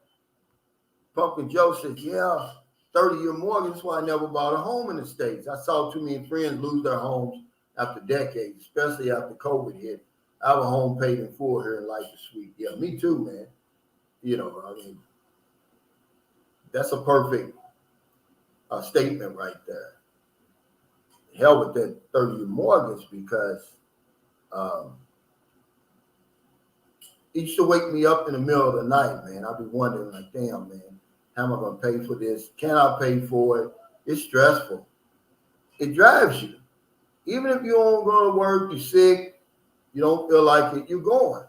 Pumpkin Joe says, 30-year mortgage. That's why I never bought a home in the States. I saw too many friends lose their homes after decades, especially after COVID hit. I have a home paid in full here in Life is Sweet. Yeah, me too, man. That's a perfect statement right there. Hell with that 30-year mortgage, because it used to wake me up in the middle of the night, man. I'd be wondering, like, damn, man, how am I going to pay for this? Can I pay for it? It's stressful. It drives you. Even if you don't go to work, you're sick, you don't feel like it, you're going.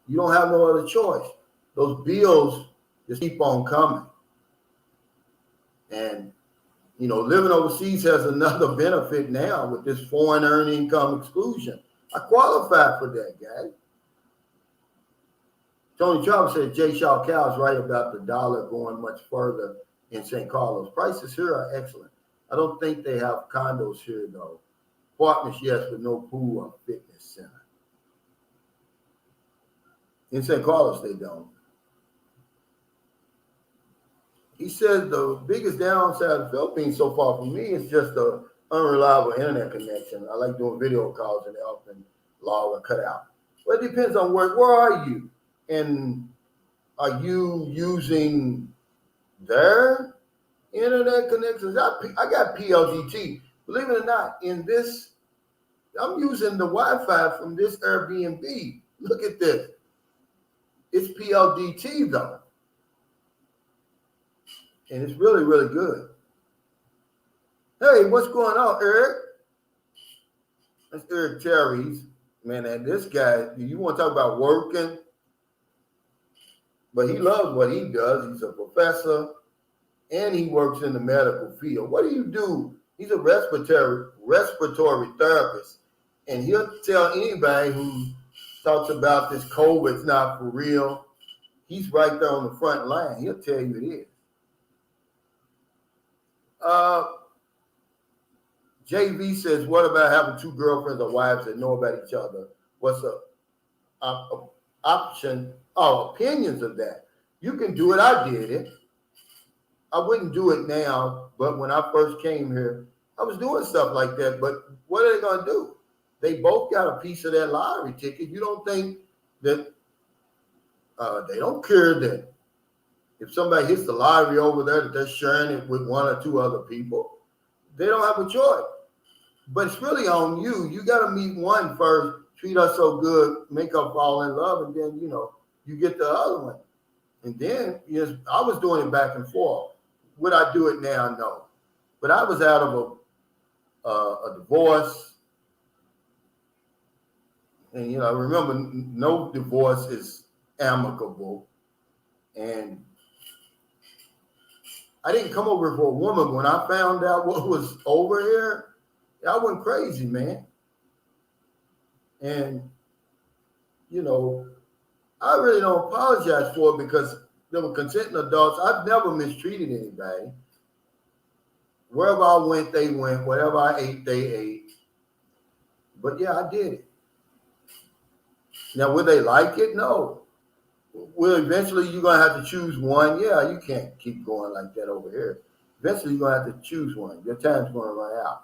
You don't have no other choice. Those bills just keep on coming. And, living overseas has another benefit now with this foreign earned income exclusion. I qualify for that, guys. Tony Travis said Jay Shaw Cow's right about the dollar going much further in St. Carlos. Prices here are excellent. I don't think they have condos here, though. Apartments, yes, but no pool or fitness center. In St. Carlos, they don't. He says the biggest downside of the Philippines so far for me is just the unreliable internet connection. I like doing video calls and they often log or cut out. Well, it depends on where are you? And are you using their internet connections? I got PLDT. Believe it or not, I'm using the Wi-Fi from this Airbnb. Look at this. It's PLDT though. And it's really, really good. Hey, what's going on, Eric? That's Eric Terry's. Man, and this guy, you want to talk about working? But he loves what he does. He's a professor and he works in the medical field. What do you do? He's a respiratory therapist. And he'll tell anybody who talks about this COVID's not for real. He's right there on the front line. He'll tell you it is. JV says, what about having two girlfriends or wives that know about each other? What's the option or opinions of that? You can do it. I did it. I wouldn't do it now, but when I first came here, I was doing stuff like that. But what are they going to do? They both got a piece of that lottery ticket. You don't think that they don't care that if somebody hits the lottery over there, that they're sharing it with one or two other people? They don't have a choice. But it's really on you. You got to meet one first, treat her so good, make her fall in love, and then, you get the other one. And then, I was doing it back and forth. Would I do it now? No. But I was out of a divorce. And, remember, no divorce is amicable. And I didn't come over for a woman. When I found out what was over here, I went crazy, man. And, I really don't apologize for it because they were consenting adults. I've never mistreated anybody. Wherever I went, they went. Whatever I ate, they ate. But yeah, I did it. Now, will they like it? No. Well, eventually you're going to have to choose one. Yeah, you can't keep going like that over here. Eventually you're going to have to choose one. Your time's going to run out.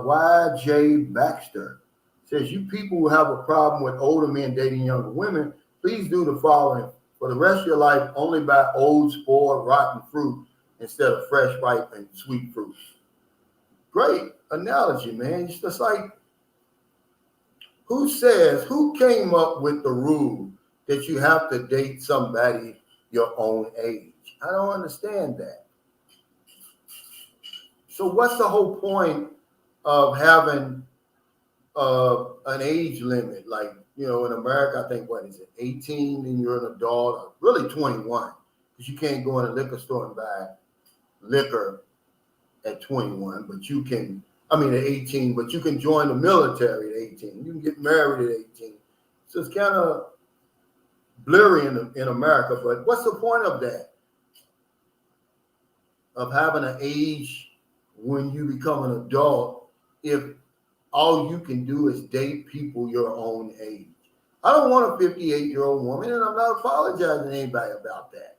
YJ Baxter says, you people who have a problem with older men dating younger women, please do the following. For the rest of your life, only buy old, spoiled, rotten fruit instead of fresh, ripe, and sweet fruit. Great analogy, man. It's just like, who came up with the rule that you have to date somebody your own age? I don't understand that. So what's the whole point of having an age limit? Like, in America, I think, 18 and you're an adult, or really 21, because you can't go in a liquor store and buy liquor at 21, but you can, at 18, but you can join the military at 18. You can get married at 18. So it's kind of blurry in America, but what's the point of that? Of having an age when you become an adult if all you can do is date people your own age? I don't want a 58-year-old woman, and I'm not apologizing to anybody about that.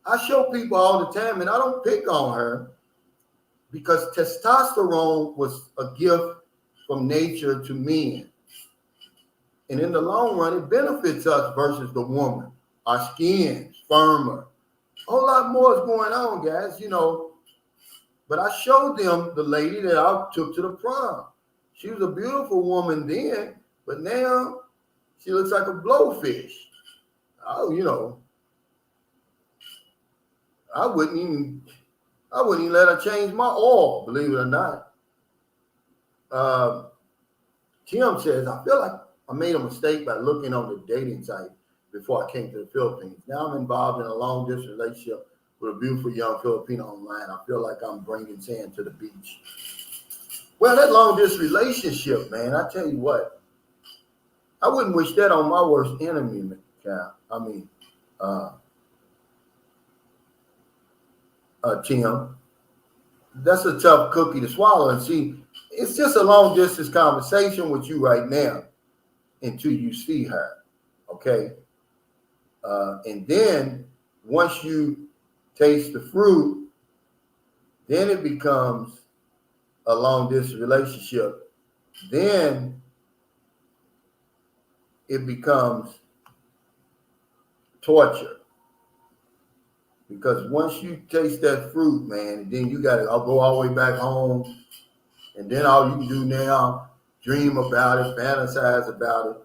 I show people all the time, and I don't pick on her because testosterone was a gift from nature to men. And in the long run, it benefits us versus the woman. Our skin's firmer. A whole lot more is going on, guys, But I showed them the lady that I took to the prom. She was a beautiful woman then, but now she looks like a blowfish. Oh, I wouldn't even let her change my oil, believe it or not. Tim says, I feel like I made a mistake by looking on the dating site before I came to the Philippines. Now I'm involved in a long-distance relationship with a beautiful young Filipino online. I feel like I'm bringing sand to the beach. Well, that long-distance relationship, man, I tell you what, I wouldn't wish that on my worst enemy, Cal. Tim, that's a tough cookie to swallow. And see, it's just a long-distance conversation with you right now until you see her, okay? And then once you taste the fruit, then it becomes a long-distance relationship. Then it becomes torture. Because once you taste that fruit, man, then you got to go all the way back home. And then all you can do now, dream about it, fantasize about it.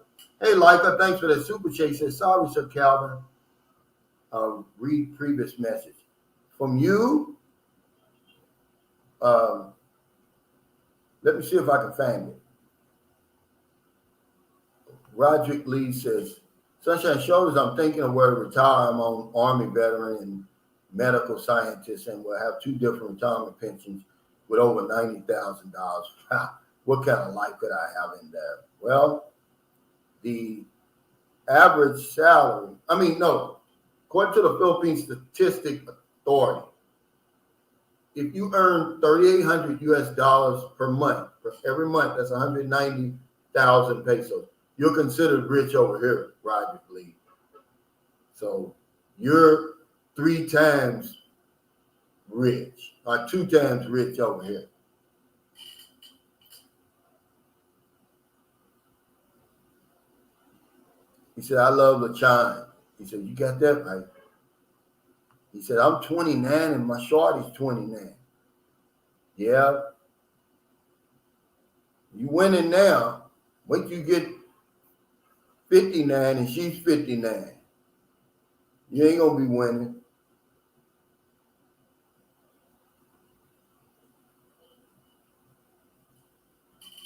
Hey, Leica, thanks for that super chat. Says, sorry, Sir Calvin. Read previous message. From you, let me see if I can find it. Roderick Lee says, Sunshine Shoulders, I'm thinking of where to retire. I'm on Army veteran and medical scientist, and we'll have 2 different retirement pensions with over $90,000. What kind of life could I have in there? Well, the average salary, according to the Philippine Statistic Authority, if you earn 3,800 US dollars per month, for every month, that's 190,000 pesos. You're considered rich over here, Roger, believe. So you're 3 times rich, or 2 times rich over here. He said, I love LaChine. He said, you got that right. He said, I'm 29 and my shorty's 29. Yeah. You winning now. Wait till you get 59 and she's 59. You ain't gonna be winning.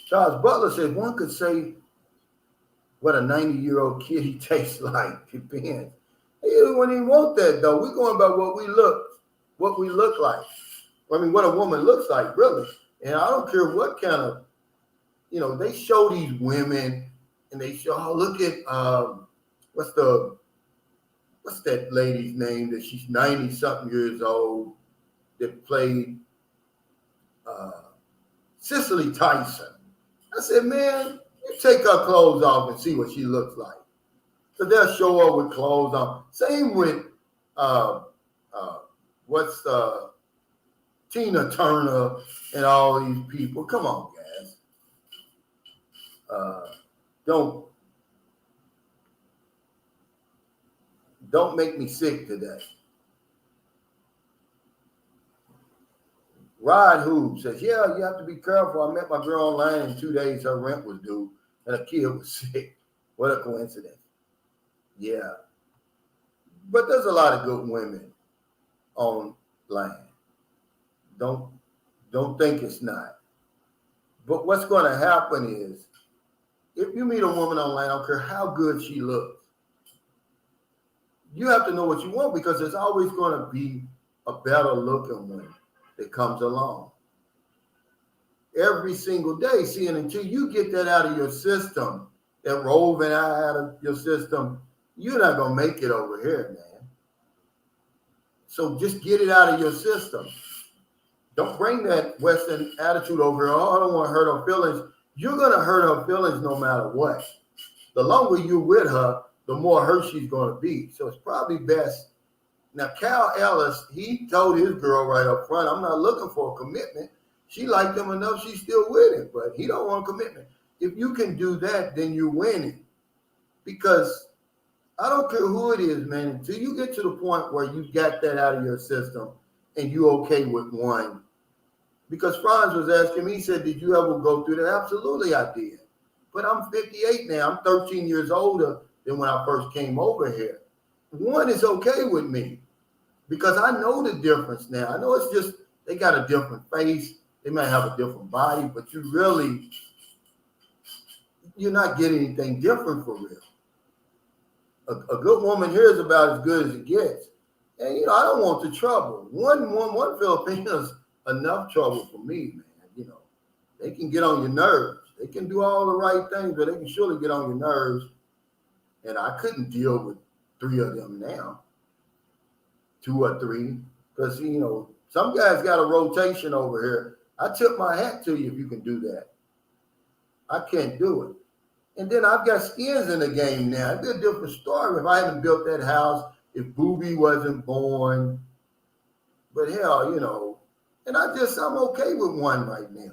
Charles Butler said one could say what a 90-year-old kitty tastes like. Depends. He wouldn't even want that though. We're going by what we look like. I mean, what a woman looks like, really. And I don't care what kind of, they show these women and they show, oh, look at what's that lady's name that she's 90-something years old that played Cicely Tyson. I said, man, you take her clothes off and see what she looks like. So they'll show her with clothes on. Same with Tina Turner and all these people. Come on, guys. Don't make me sick today. Rod Hoop says, yeah, you have to be careful. I met my girl online in 2 days. Her rent was due and a kid was sick. What a coincidence. Yeah. But there's a lot of good women online. Don't think it's not. But what's going to happen is if you meet a woman online, I don't care how good she looks, you have to know what you want because there's always going to be a better looking one that comes along every single day. See, and until you get that out of your system, that roving out of your system, you're not going to make it over here, man. So just get it out of your system. Don't bring that Western attitude over here. Oh, I don't want to hurt her feelings. You're going to hurt her feelings no matter what. The longer you're with her, the more hurt she's going to be. So it's probably best. Now, Cal Ellis, he told his girl right up front, I'm not looking for a commitment. She liked him enough, she's still with him, but he don't want a commitment. If you can do that, then you're winning. Because I don't care who it is, man, until you get to the point where you got that out of your system and you're okay with one. Because Franz was asking me, he said, did you ever go through that? Absolutely, I did. But I'm 58 now. I'm 13 years older than when I first came over here. One is okay with me because I know the difference now. I know it's just they got a different face. They might have a different body, but you're not getting anything different for real. A good woman here is about as good as it gets. And, I don't want the trouble. One Filipino's enough trouble for me, man. They can get on your nerves. They can do all the right things, but they can surely get on your nerves. And I couldn't deal with 3 of them now, 2 or 3, because, some guys got a rotation over here. I tip my hat to you if you can do that. I can't do it. And then I've got skins in the game now. It'd be a different story if I hadn't built that house, if Booby wasn't born. But hell, and I'm okay with one right now.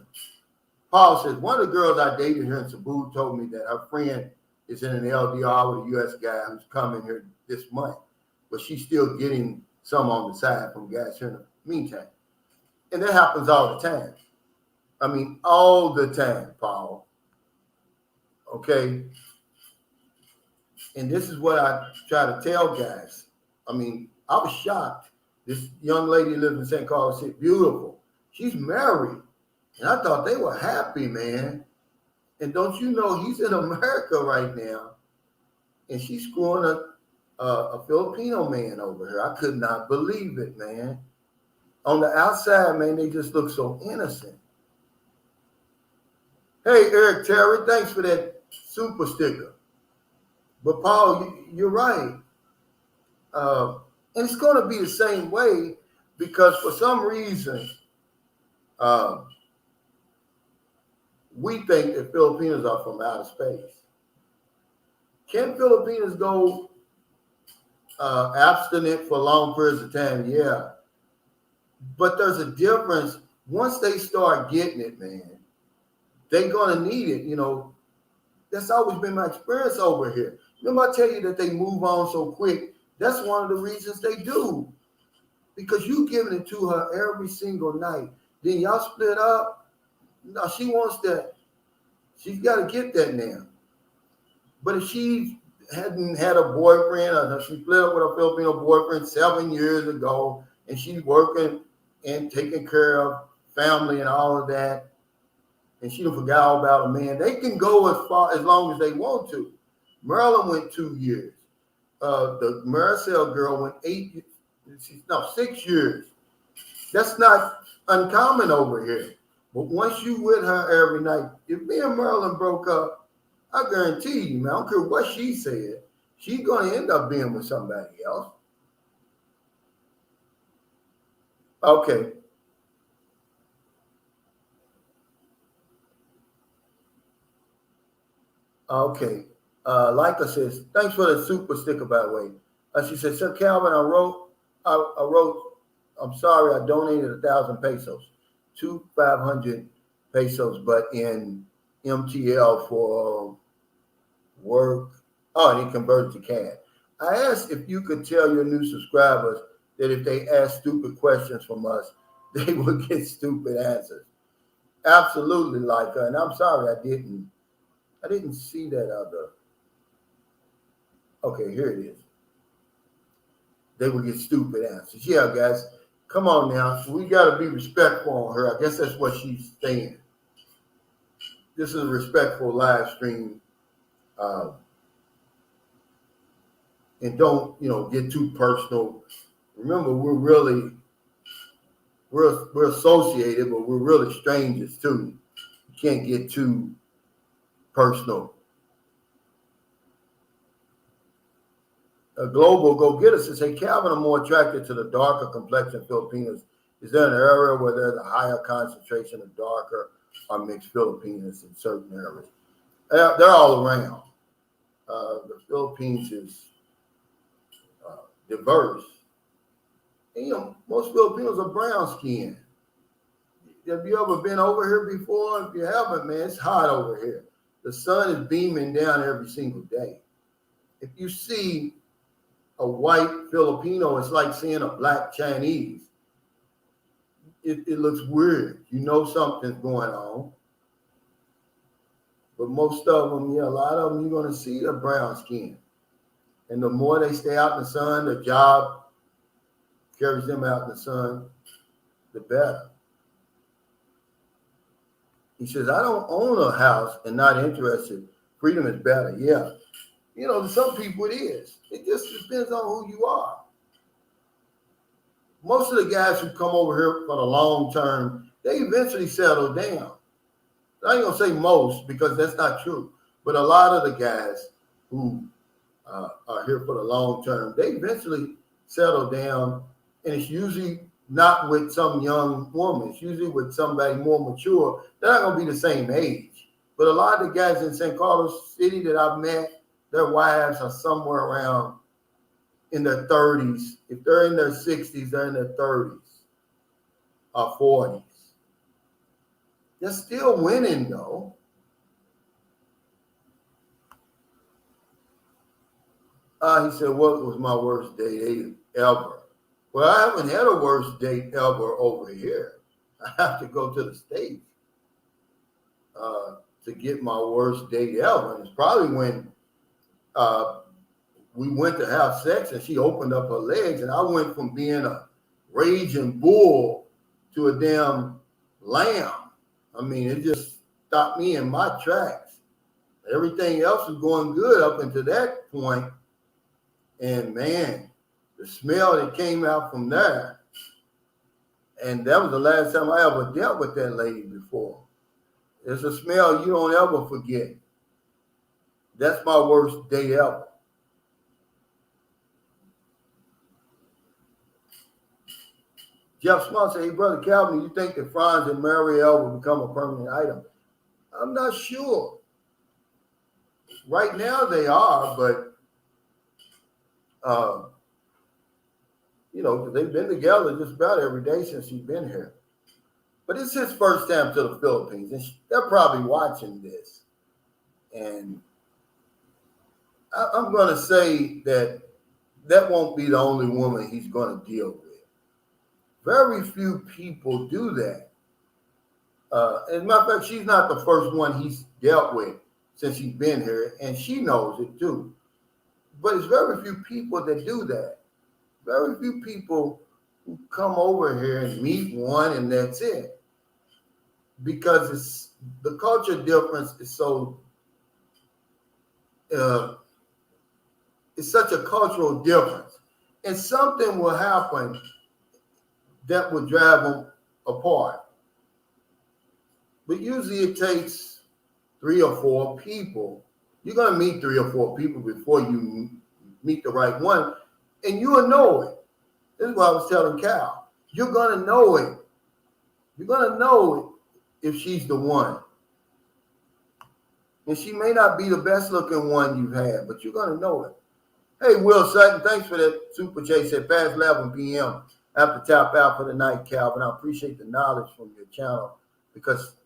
Paul says, one of the girls I dated here in Cebu told me that her friend is in an LDR with a U.S. guy who's coming here this month, but she's still getting some on the side from guys here in the meantime. And that happens all the time. I mean, all the time, Paul. Okay? And this is what I try to tell guys. I mean, I was shocked. This young lady lives in St. Carlos City, beautiful. She's married. And I thought they were happy, man. And don't you know he's in America right now, and she's screwing a Filipino man over here. I could not believe it, man. On the outside, man, they just look so innocent. Hey, Eric Terry, thanks for that super sticker. But Paul, you're right. And it's going to be the same way because for some reason, We think that Filipinos are from outer space. Can Filipinos go abstinent for long periods of time? Yeah. But there's a difference. Once they start getting it, man, they're going to need it. That's always been my experience over here. Remember I tell you that they move on so quick? That's one of the reasons they do. Because you giving it to her every single night. Then y'all split up. No, she wants that. She's got to get that now. But if she hadn't had a boyfriend, or she split up with a Filipino boyfriend 7 years ago, and she's working and taking care of family and all of that, and she forgot all about a man, they can go as long as they want to. Maryland went 2 years. The Maricel girl went 6 years. That's not uncommon over here. But once you with her every night, if me and Maryland broke up, I guarantee you, man, I don't care what she said, she's going to end up being with somebody else. Okay. Okay. Leica says, thanks for the super sticker, by the way. She said, Sir Calvin, I wrote, I'm sorry, I donated 1,000 pesos, 500 pesos, but in MTL for work. Oh, and he converted to cash. I asked if you could tell your new subscribers that if they ask stupid questions from us, they would get stupid answers. Absolutely, Leica. And I'm sorry I didn't see that other. Okay, here it is. They would get stupid answers. Yeah, guys, come on now. We got to be respectful on her. I guess that's what she's saying. This is a respectful live stream. And don't, get too personal. Remember, we're associated, but we're really strangers too. You can't get too personal. A global go-getter says, hey, Calvin, I'm more attracted to the darker complexion Filipinos. Is there an area where there's a higher concentration of darker or mixed Filipinos in certain areas? They're all around. The Philippines is diverse. And, most Filipinos are brown skinned. Have you ever been over here before? If you haven't, man, it's hot over here. The sun is beaming down every single day. If you see a white Filipino, it's like seeing a black Chinese. It looks weird. Something's going on. But most of them, a lot of them, you're going to see the brown skin. And the more they stay out in the sun, the job carries them out in the sun, the better. He says, I don't own a house and not interested. Freedom is better. Yeah. To some people it is. It just depends on who you are. Most of the guys who come over here for the long term, they eventually settle down. I ain't going to say most because that's not true. But a lot of the guys who are here for the long term, they eventually settle down. And it's usually not with some young woman. It's usually with somebody more mature. They're not going to be the same age. But a lot of the guys in San Carlos City that I've met, their wives are somewhere around in their 30s. If they're in their 60s, they're in their 30s or 40s. They're still winning, though. He said, what was my worst date ever? Well, I haven't had a worst date ever over here. I have to go to the States to get my worst date ever. And it's probably when we went to have sex and she opened up her legs and I went from being a raging bull to a damn lamb. I mean, it just stopped me in my tracks. Everything else was going good up until that point. And man, the smell that came out from there, and that was the last time I ever dealt with that lady before. It's a smell you don't ever forget. That's my worst day ever. Jeff Smart said, hey, Brother Calvin, you think that Franz and Marielle will become a permanent item? I'm not sure. Right now they are, but, they've been together just about every day since he's been here. But it's his first time to the Philippines, and they're probably watching this. And I'm going to say that won't be the only woman he's going to deal with. Very few people do that. As a matter of fact, she's not the first one he's dealt with since he's been here, and she knows it too. But it's very few people that do that. Very few people who come over here and meet one and that's it. Because the culture difference is so, it's such a cultural difference. And something will happen that will drive them apart. But usually it takes 3 or 4 people. You're going to meet 3 or 4 people before you meet the right one, and you will know it. This is what I was telling Cal. You're going to know it. You're going to know it if she's the one. And she may not be the best looking one you've had, but you're going to know it. Hey, Will Sutton, thanks for that super chase at past 11 p.m. I have to tap out for the night, Calvin. I appreciate the knowledge from your channel because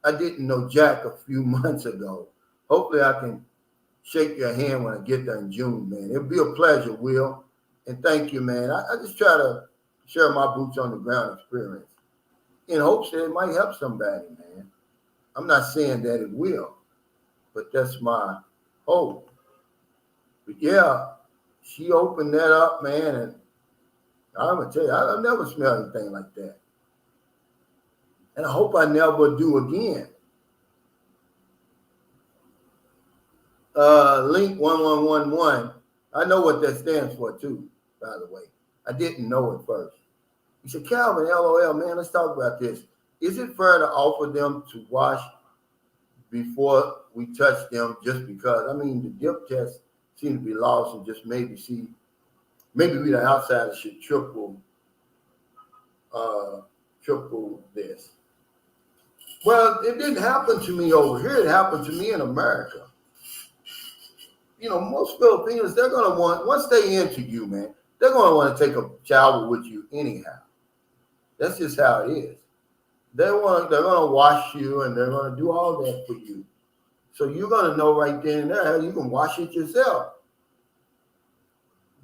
I didn't know Jack a few months ago. Hopefully I can shake your hand when I get there in June, man. It'll be a pleasure, Will. And thank you, man. I just try to share my boots on the ground experience in hopes that it might help somebody, man. I'm not saying that it will, but that's my hope. But yeah, she opened that up, man, and I'm going to tell you, I've never smelled anything like that. And I hope I never do again. Link 1111. I know what that stands for too, by the way. I didn't know at first. He said, Calvin, LOL, man, let's talk about this. Is it fair to offer them to wash before we touch them just because? I mean, the dip test seems to be lost and just maybe we the outsiders should triple this. Well, it didn't happen to me over here. It happened to me in America. Most Filipinos, they're going to want, once they into you, man, they're going to want to take a shower with you anyhow. That's just how it is. They're going to wash you and they're going to do all that for you. So you're going to know right then and there how you can wash it yourself.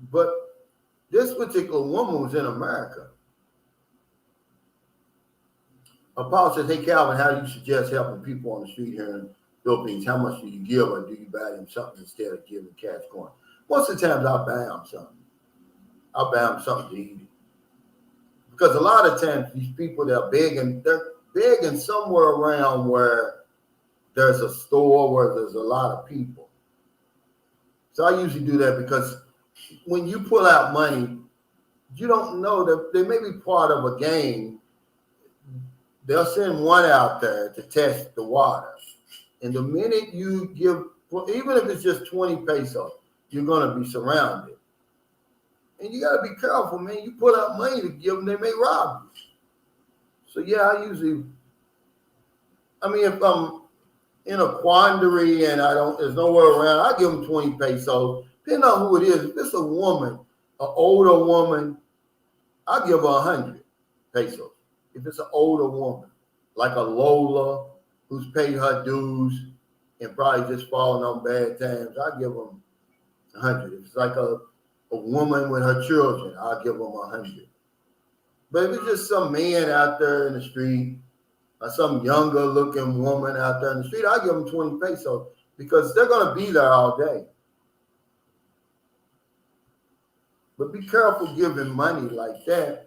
But this particular woman was in America. Paul says, hey, Calvin, how do you suggest helping people on the street here in Philippines? How much do you give, or do you buy them something instead of giving cash coin? Most of the times I'll buy them something. I'll buy them something to eat. Because a lot of times these people that are begging, they're begging somewhere around where there's a store, where there's a lot of people. So I usually do that because when you pull out money, you don't know that they may be part of a game. They'll send one out there to test the water. And the minute you give, even if it's just 20 pesos, you're going to be surrounded. And you got to be careful, man. You pull out money to give them, they may rob you. So, yeah, if I'm in a quandary and there's nowhere around, I give them 20 pesos. Depending on who it is, if it's a woman, an older woman, I'll give her 100 pesos. If it's an older woman, like a Lola, who's paid her dues and probably just falling on bad times, I'll give them 100. If it's like a woman with her children, I'll give them 100. But if it's just some man out there in the street or some younger looking woman out there in the street, I'll give them 20 pesos because they're going to be there all day. But be careful giving money like that.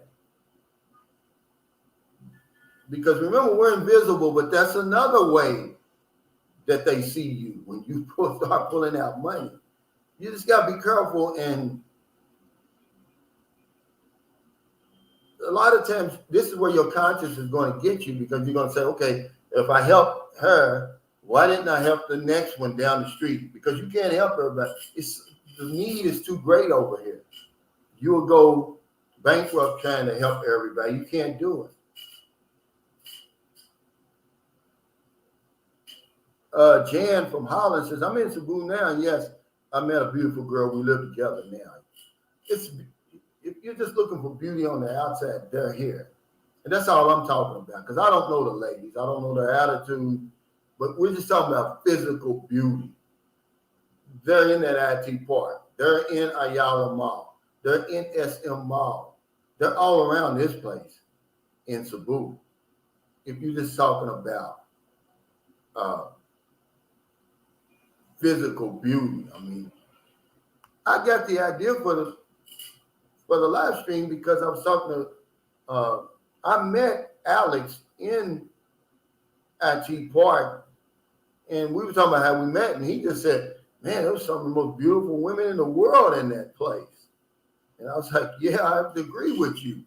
Because remember, we're invisible, but that's another way that they see you when you start pulling out money. You just got to be careful. And a lot of times, this is where your conscience is going to get you because you're going to say, okay, if I help her, why didn't I help the next one down the street? Because you can't help her, but the need is too great over here. You'll go bankrupt trying to help everybody. You can't do it. Jan from Holland says, I'm in Cebu now, and yes, I met a beautiful girl. We live together now. It's if you're just looking for beauty on the outside, they're here. And that's all I'm talking about. Because I don't know the ladies. I don't know their attitude. But we're just talking about physical beauty. They're in that IT park. They're in Ayala Mall. They're in SM Mall. They're all around this place in Cebu. If you're just talking about physical beauty, I mean, I got the idea for the live stream because I was talking to, I met Alex in IT Park, and we were talking about how we met, and he just said, man, there was some of the most beautiful women in the world in that place. And I was like, yeah, I have to agree with you.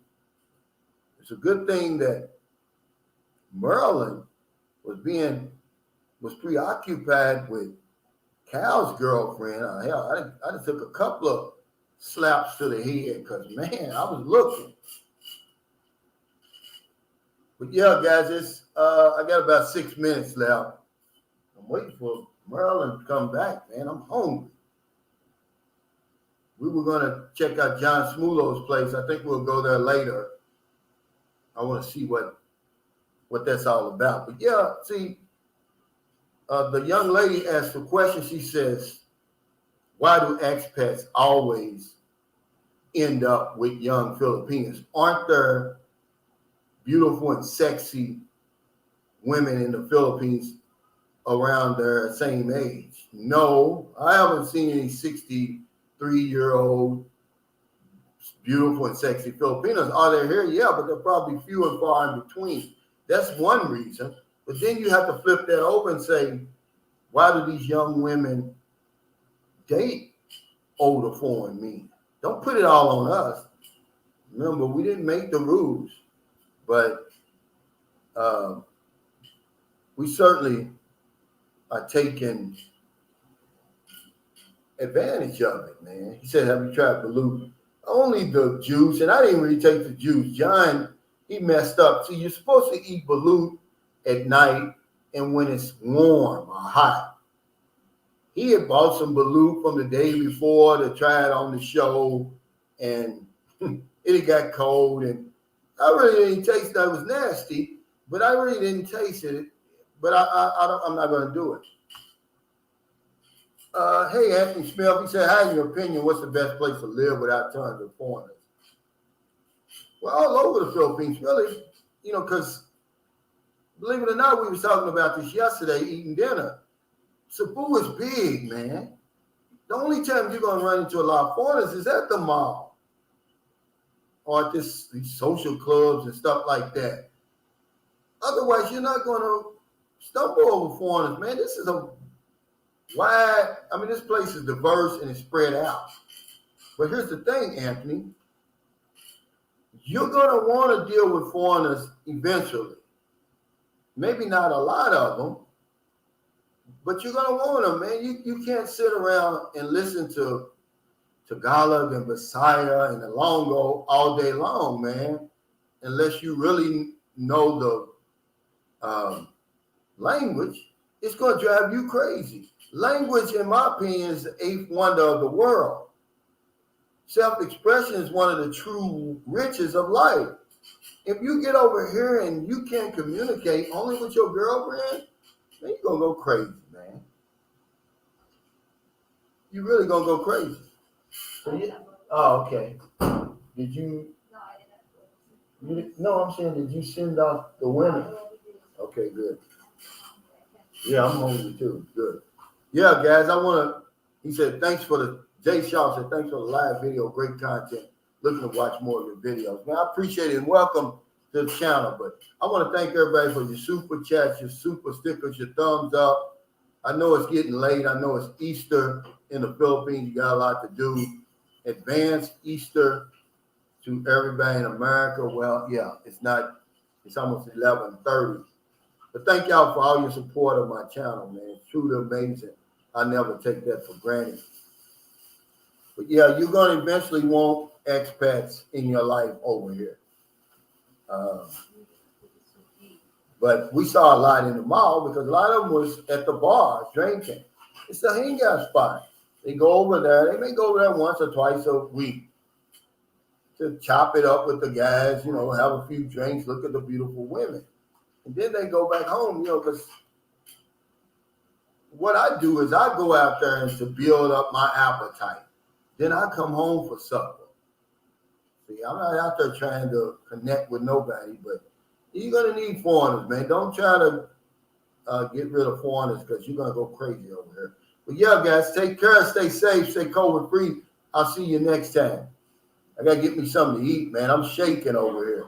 It's a good thing that Merlin was preoccupied with Cal's girlfriend. Hell, I just took a couple of slaps to the head because, man, I was looking. But yeah, guys, I got about 6 minutes left. I'm waiting for Merlin to come back, man. I'm hungry. We were going to check out John Smulow's place. I think we'll go there later. I want to see what that's all about. But yeah, see, the young lady asked a question. She says, why do expats always end up with young Filipinos? Aren't there beautiful and sexy women in the Philippines around their same age? No, I haven't seen any 63-year-old beautiful and sexy Filipinos. Are they here? Yeah, but they're probably few and far in between. That's one reason. But then you have to flip that over and say, why do these young women date older foreign men? Don't put it all on us. Remember, we didn't make the rules, but we certainly are taking advantage of it, man. He said, have you tried balut? Only the juice, and I didn't really take the juice. John, he messed up. See, you're supposed to eat balut at night and when it's warm or hot. He had bought some balut from the day before to try it on the show, and it had got cold, and I really didn't taste that. It was nasty, but I really didn't taste it. But I'm not going to do it. Hey, Anthony Smith, he said, how in your opinion, what's the best place to live without tons of foreigners? Well, all over the Philippines, really, because believe it or not, we were talking about this yesterday, eating dinner. Cebu is big, man. The only time you're going to run into a lot of foreigners is at the mall or at these social clubs and stuff like that. Otherwise, you're not going to stumble over foreigners, man. This is this place is diverse and it's spread out. But here's the thing, Anthony. You're going to want to deal with foreigners eventually. Maybe not a lot of them, but you're going to want them, man. You can't sit around and listen to Tagalog and Visaya and Ilonggo all day long, man, unless you really know the language. It's going to drive you crazy. Language, in my opinion, is the eighth wonder of the world. Self-expression is one of the true riches of life. If you get over here and you can't communicate only with your girlfriend, man, you're going to go crazy, man. You're really going to go crazy. Oh, okay. Did you? No, I'm saying, did you send out the women? Okay, good. Yeah, I'm hungry too. Good. Yeah, guys, he said, Jay Shaw said, thanks for the live video. Great content. Looking to watch more of your videos. Man, I appreciate it and welcome to the channel. But I want to thank everybody for your super chats, your super stickers, your thumbs up. I know it's getting late. I know it's Easter in the Philippines. You got a lot to do. Advanced Easter to everybody in America. Well, yeah, it's almost 11:30. But thank y'all for all your support of my channel, man. It's truly amazing. I never take that for granted. But yeah, you're going to eventually want expats in your life over here. But we saw a lot in the mall because a lot of them was at the bars drinking. It's a hangout spot. They go over there. They may go over there once or twice a week to chop it up with the guys, you know, have a few drinks, look at the beautiful women. And then they go back home, you know, because what I do is I go out there and to build up my appetite. Then I come home for supper. See, I'm not out there trying to connect with nobody, but you're going to need foreigners, man. Don't try to get rid of foreigners because you're going to go crazy over here. But yeah, guys, take care, stay safe, stay COVID free. I'll see you next time. I got to get me something to eat, man. I'm shaking over here.